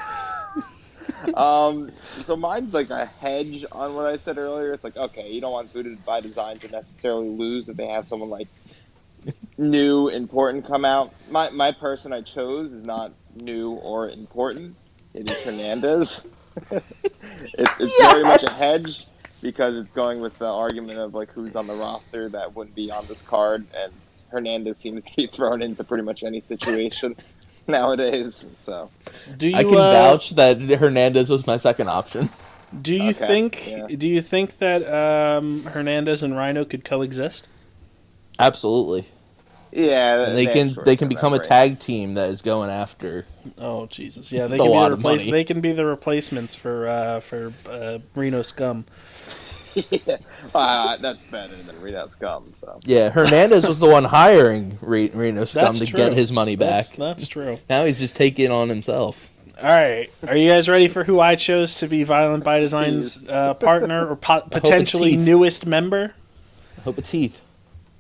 so mine's like a hedge on what I said earlier. It's like, okay, you don't want Booted by Design to necessarily lose if they have someone like new, important come out. My person I chose is not new or important. It is Hernandez. It's very much a hedge because it's going with the argument of like who's on the roster that wouldn't be on this card, and Hernandez seems to be thrown into pretty much any situation nowadays. So I can vouch that Hernandez was my second option. Do you think that Hernandez and Rhino could coexist? Absolutely. Yeah, and they can become a tag team that is going after. Oh Jesus! Yeah, they a can lot be of money. They can be the replacements for Reno Scum. That's better than Reno Scum. So Yeah, Hernandez was the one hiring Reno Scum to get his money back. That's true. Now he's just taking it on himself. All right, are you guys ready for who I chose to be Violent by Design's partner or potentially newest member? I hope it's Heath.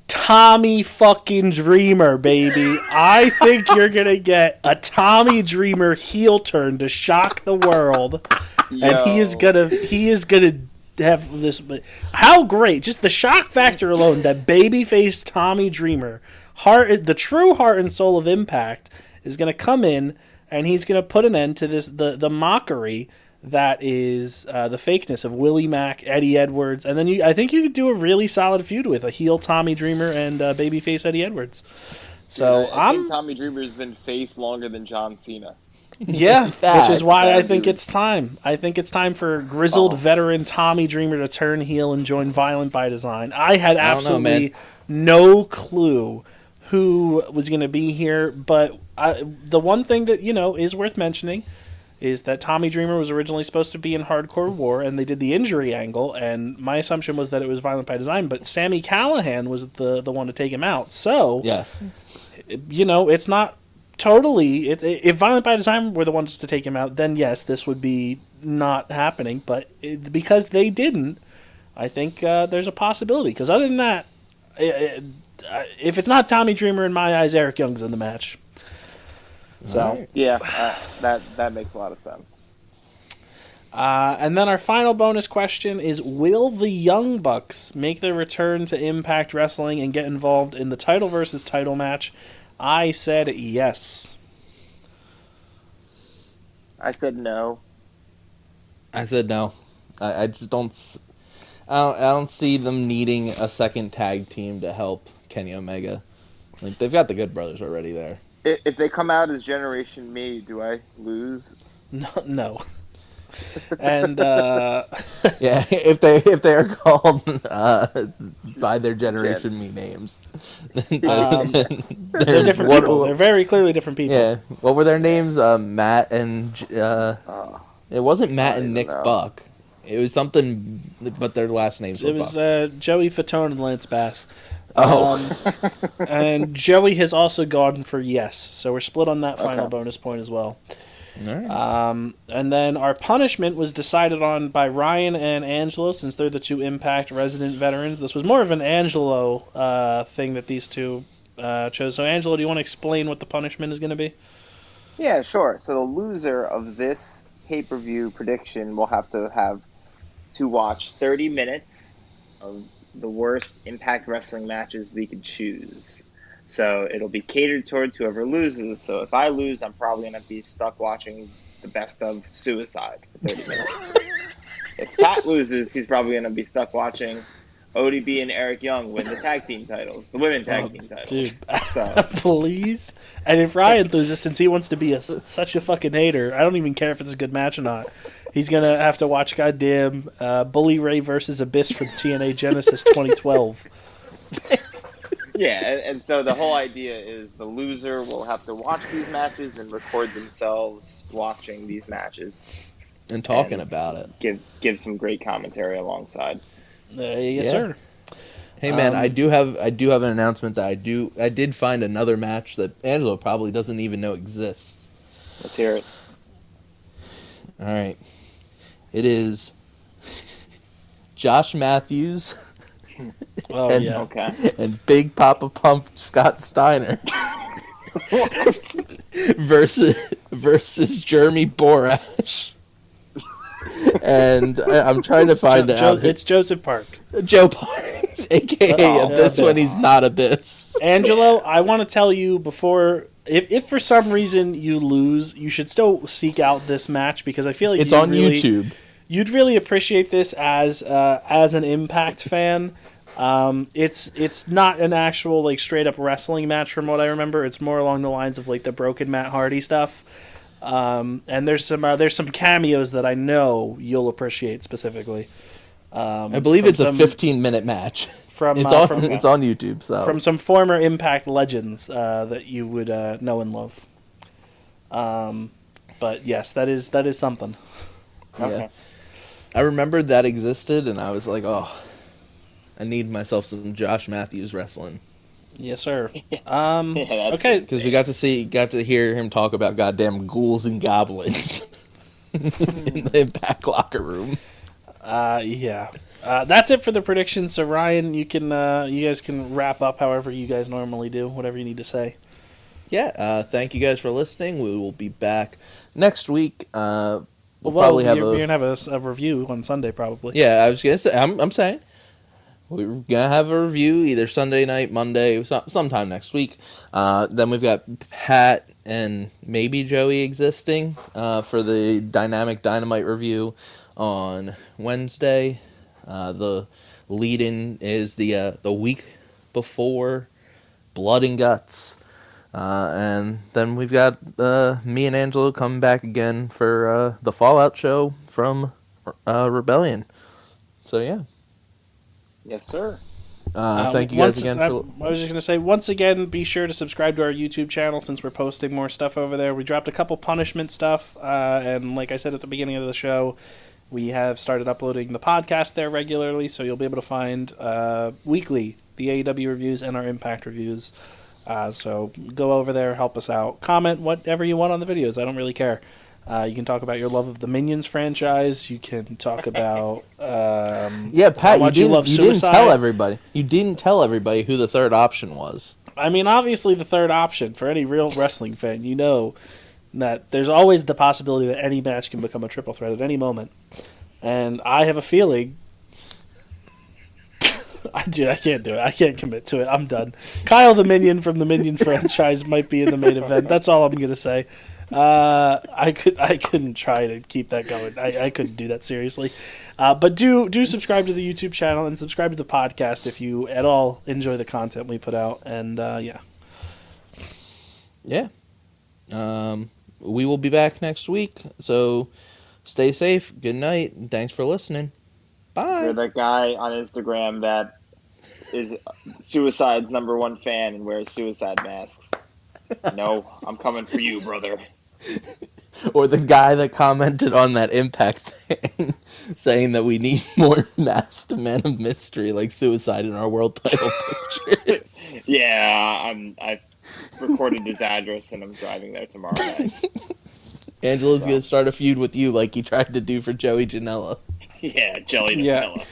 Tommy fucking Dreamer, baby. I think you're gonna get a Tommy Dreamer heel turn to shock the world, and he is gonna have this. How great! Just the shock factor alone that babyface Tommy Dreamer, the true heart and soul of Impact, is gonna come in, and he's gonna put an end to this the mockery that is the fakeness of Willie Mack, Eddie Edwards, and then I think you could do a really solid feud with a heel Tommy Dreamer and babyface Eddie Edwards. So I think Tommy Dreamer's been face longer than John Cena. Yeah, which is why I think it's time. I think it's time for grizzled veteran Tommy Dreamer to turn heel and join Violent by Design. I had absolutely no clue who was going to be here, but the one thing that is worth mentioning is that Tommy Dreamer was originally supposed to be in Hardcore War, and they did the injury angle, and my assumption was that it was Violent by Design, but Sami Callihan was the one to take him out. So, yes, it's not totally... if Violent by Design were the ones to take him out, then yes, this would be not happening, but because they didn't, I think there's a possibility, because other than that, if it's not Tommy Dreamer, in my eyes, Eric Young's in the match. So yeah, that makes a lot of sense. And then our final bonus question is: will the Young Bucks make their return to Impact Wrestling and get involved in the title versus title match? I said yes. I said no. I said no. I just don't. I don't see them needing a second tag team to help Kenny Omega. Like, they've got the Good Brothers already there. If they come out as Generation Me, do I lose? No. And yeah, if they are called by their Generation Me names, they're different people. They're very clearly different people. Yeah. What were their names? Matt and it wasn't Matt and Nick Buck. It was something, but their last names were Buck. It was Joey Fatone and Lance Bass. Oh. And Joey has also gone for yes, so we're split on that final bonus point as well. All right. And then our punishment was decided on by Ryan and Angelo, since they're the two Impact resident veterans. This was more of an Angelo thing that these two chose. So, Angelo, do you want to explain what the punishment is going to be? Yeah, sure. So the loser of this pay-per-view prediction will have to watch 30 minutes of the worst Impact Wrestling matches we could choose. So it'll be catered towards whoever loses. So if I lose, I'm probably going to be stuck watching the best of Suicide for 30 minutes. If Pat loses, he's probably going to be stuck watching ODB and Eric Young win the tag team titles, the women tag team titles. Dude, so. Please. And if Ryan loses, since he wants to be such a fucking hater, I don't even care if it's a good match or not. He's going to have to watch goddamn Bully Ray versus Abyss from TNA Genesis 2012. Yeah, and so the whole idea is the loser will have to watch these matches and record themselves watching these matches. And talking about it. Give some great commentary alongside. Yes, sir. Hey man, I do have an announcement that I did find another match that Angelo probably doesn't even know exists. Let's hear it. All right. It is Josh Matthews and Big Papa Pump Scott Steiner versus Jeremy Borash. And I'm trying to find out. It's Joseph Park. Joe Parks, a.k.a. Abyss when he's not Abyss. Angelo, I want to tell you before... If for some reason you lose, you should still seek out this match, because I feel like it's on YouTube. You'd really appreciate this as an Impact fan. It's not an actual like straight up wrestling match from what I remember. It's more along the lines of like the Broken Matt Hardy stuff. And there's some cameos that I know you'll appreciate specifically. I believe it's a 15-minute match. from It's on YouTube. So from some former Impact legends that you would know and love. But yes, that is something. Okay. Yeah. I remembered that existed, and I was like, oh, I need myself some Josh Matthews wrestling. Yes, sir. Okay, because we got to hear him talk about goddamn ghouls and goblins in the Impact locker room. Yeah. That's it for the predictions. So Ryan, you guys can wrap up however you guys normally do. Whatever you need to say. Yeah. Thank you guys for listening. We will be back next week. You're gonna have a review on Sunday, probably. Yeah, I was gonna say. I'm saying we're gonna have a review either Sunday night, Monday, sometime next week. Then we've got Pat and maybe Joey existing for the Dynamic Dynamite review on Wednesday. The lead-in is the week before Blood and Guts. And then we've got me and Angelo coming back again for the Fallout show from Rebellion. So, yeah. Yes, sir. Thank you guys again for... I was just going to say, once again, be sure to subscribe to our YouTube channel since we're posting more stuff over there. We dropped a couple punishment stuff, and like I said at the beginning of the show, we have started uploading the podcast there regularly, so you'll be able to find weekly the AEW reviews and our Impact reviews. So go over there, help us out. Comment whatever you want on the videos. I don't really care. You can talk about your love of the Minions franchise. You can talk about yeah, Pat. You didn't tell everybody. You didn't tell everybody who the third option was. I mean, obviously, the third option for any real wrestling fan, you know that there's always the possibility that any match can become a triple threat at any moment. And I have a feeling. I can't do it. I can't commit to it. I'm done. Kyle the Minion from the Minion franchise might be in the main event. That's all I'm gonna say. I couldn't try to keep that going. I couldn't do that seriously. But do subscribe to the YouTube channel and subscribe to the podcast if you at all enjoy the content we put out. And yeah. We will be back next week. So stay safe. Good night. And thanks for listening. Bye. You're that guy on Instagram that is Suicide's #1 fan and wears suicide masks. No, I'm coming for you, brother. Or the guy that commented on that Impact thing saying that we need more masked men of mystery like Suicide in our world title pictures. Yeah, I recorded his address and I'm driving there tomorrow night. Angelo's going to start a feud with you like he tried to do for Joey Janela. Yeah, Jelly Nutella. Yeah.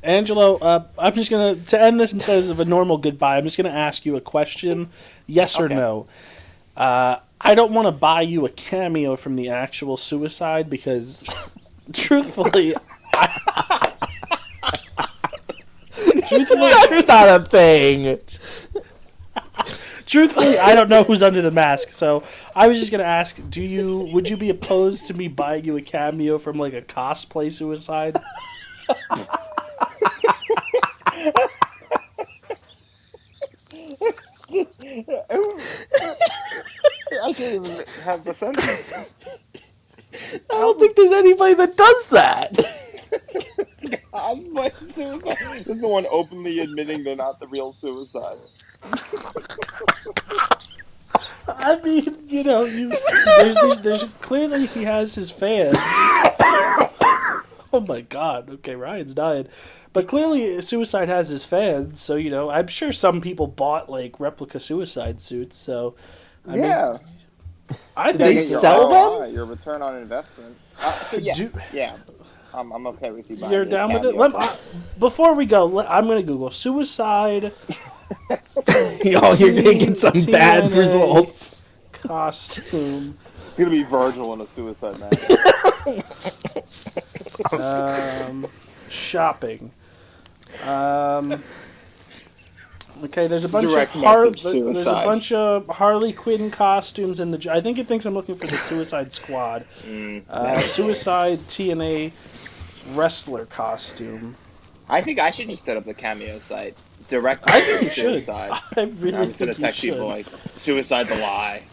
Angelo, I'm just going to end this instead of a normal goodbye, I'm just going to ask you a question, yes or no. I don't want to buy you a cameo from the actual Suicide because, truthfully, that's not a thing. Truthfully, I don't know who's under the mask, so I was just gonna ask: would you be opposed to me buying you a cameo from like a cosplay Suicide? I can't even have the sentence. I don't think there's anybody that does that. Cosplay Suicide. This is the one openly admitting they're not the real Suicide. I mean, you know, there's clearly he has his fans. Oh my God! Okay, Ryan's dying, but clearly Suicide has his fans. So you know, I'm sure some people bought like replica Suicide suits. So I mean, I think they sell them. Your return on investment. So yes, yeah. I'm okay with you buying. You're down with it. Before we go, I'm going to Google Suicide. You're going to get some bad results. Costume. It's going to be Virgil in a Suicide mask. Shopping. Okay, there's a bunch of Harley Quinn costumes in the. I think it thinks I'm looking for the Suicide Squad. Suicide TNA wrestler costume. I think I should just set up the Cameo site. Direct. I think you should. Suicide. I really think you should. Text people like Suicide's a lie.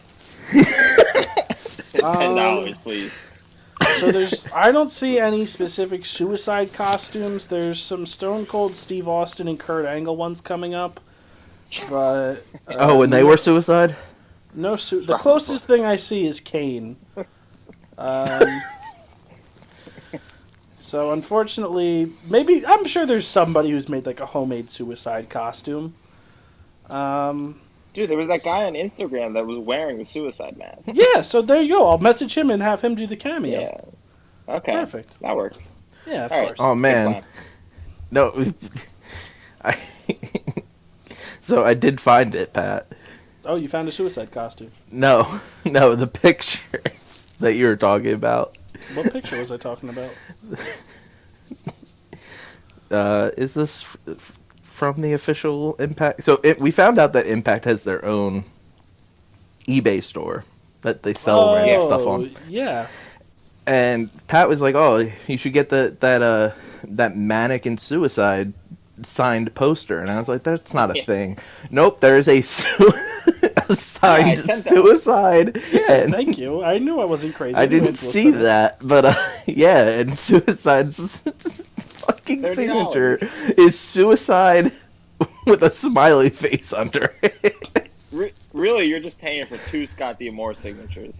$10, please. So I don't see any specific Suicide costumes. There's some Stone Cold Steve Austin and Kurt Angle ones coming up, but and they were Suicide? No, the closest thing I see is Kane. So unfortunately, maybe I'm sure there's somebody who's made like a homemade Suicide costume. Dude, there was that guy on Instagram that was wearing the Suicide mask. Yeah, so there you go. I'll message him and have him do the cameo. Yeah. Okay. Perfect. That works. Yeah, of All right. course. Oh man, no. So I did find it, Pat. Oh, you found a Suicide costume. No, the picture that you were talking about. What picture was I talking about? Is this from the official Impact? So we found out that Impact has their own eBay store that they sell random stuff on. Yeah. And Pat was like, "Oh, you should get that Mannequin Suicide signed poster." And I was like, "That's not a thing." Nope, there is a signed Suicide. Yeah, thank you. I knew I wasn't crazy. I didn't see that, but yeah, and Suicide's fucking $30. signature is Suicide with a smiley face under it. Really, you're just paying for 2 Scott D'Amore signatures.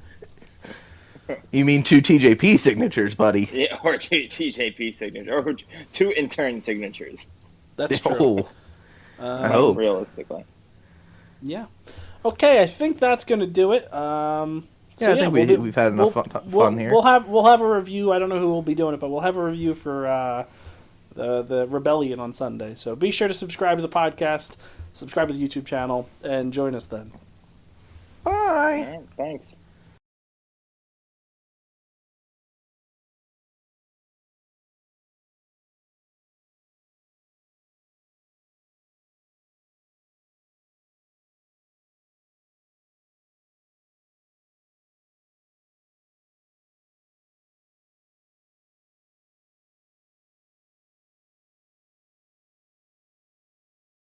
You mean 2 TJP signatures, buddy? Yeah, or 2 TJP signatures, or 2 intern signatures. That's true. I hope. Realistically. Yeah. Okay, I think that's going to do it. I think we've had enough fun here. We'll have a review. I don't know who will be doing it, but we'll have a review for the Rebellion on Sunday. So be sure to subscribe to the podcast, subscribe to the YouTube channel, and join us then. Bye. All right, thanks.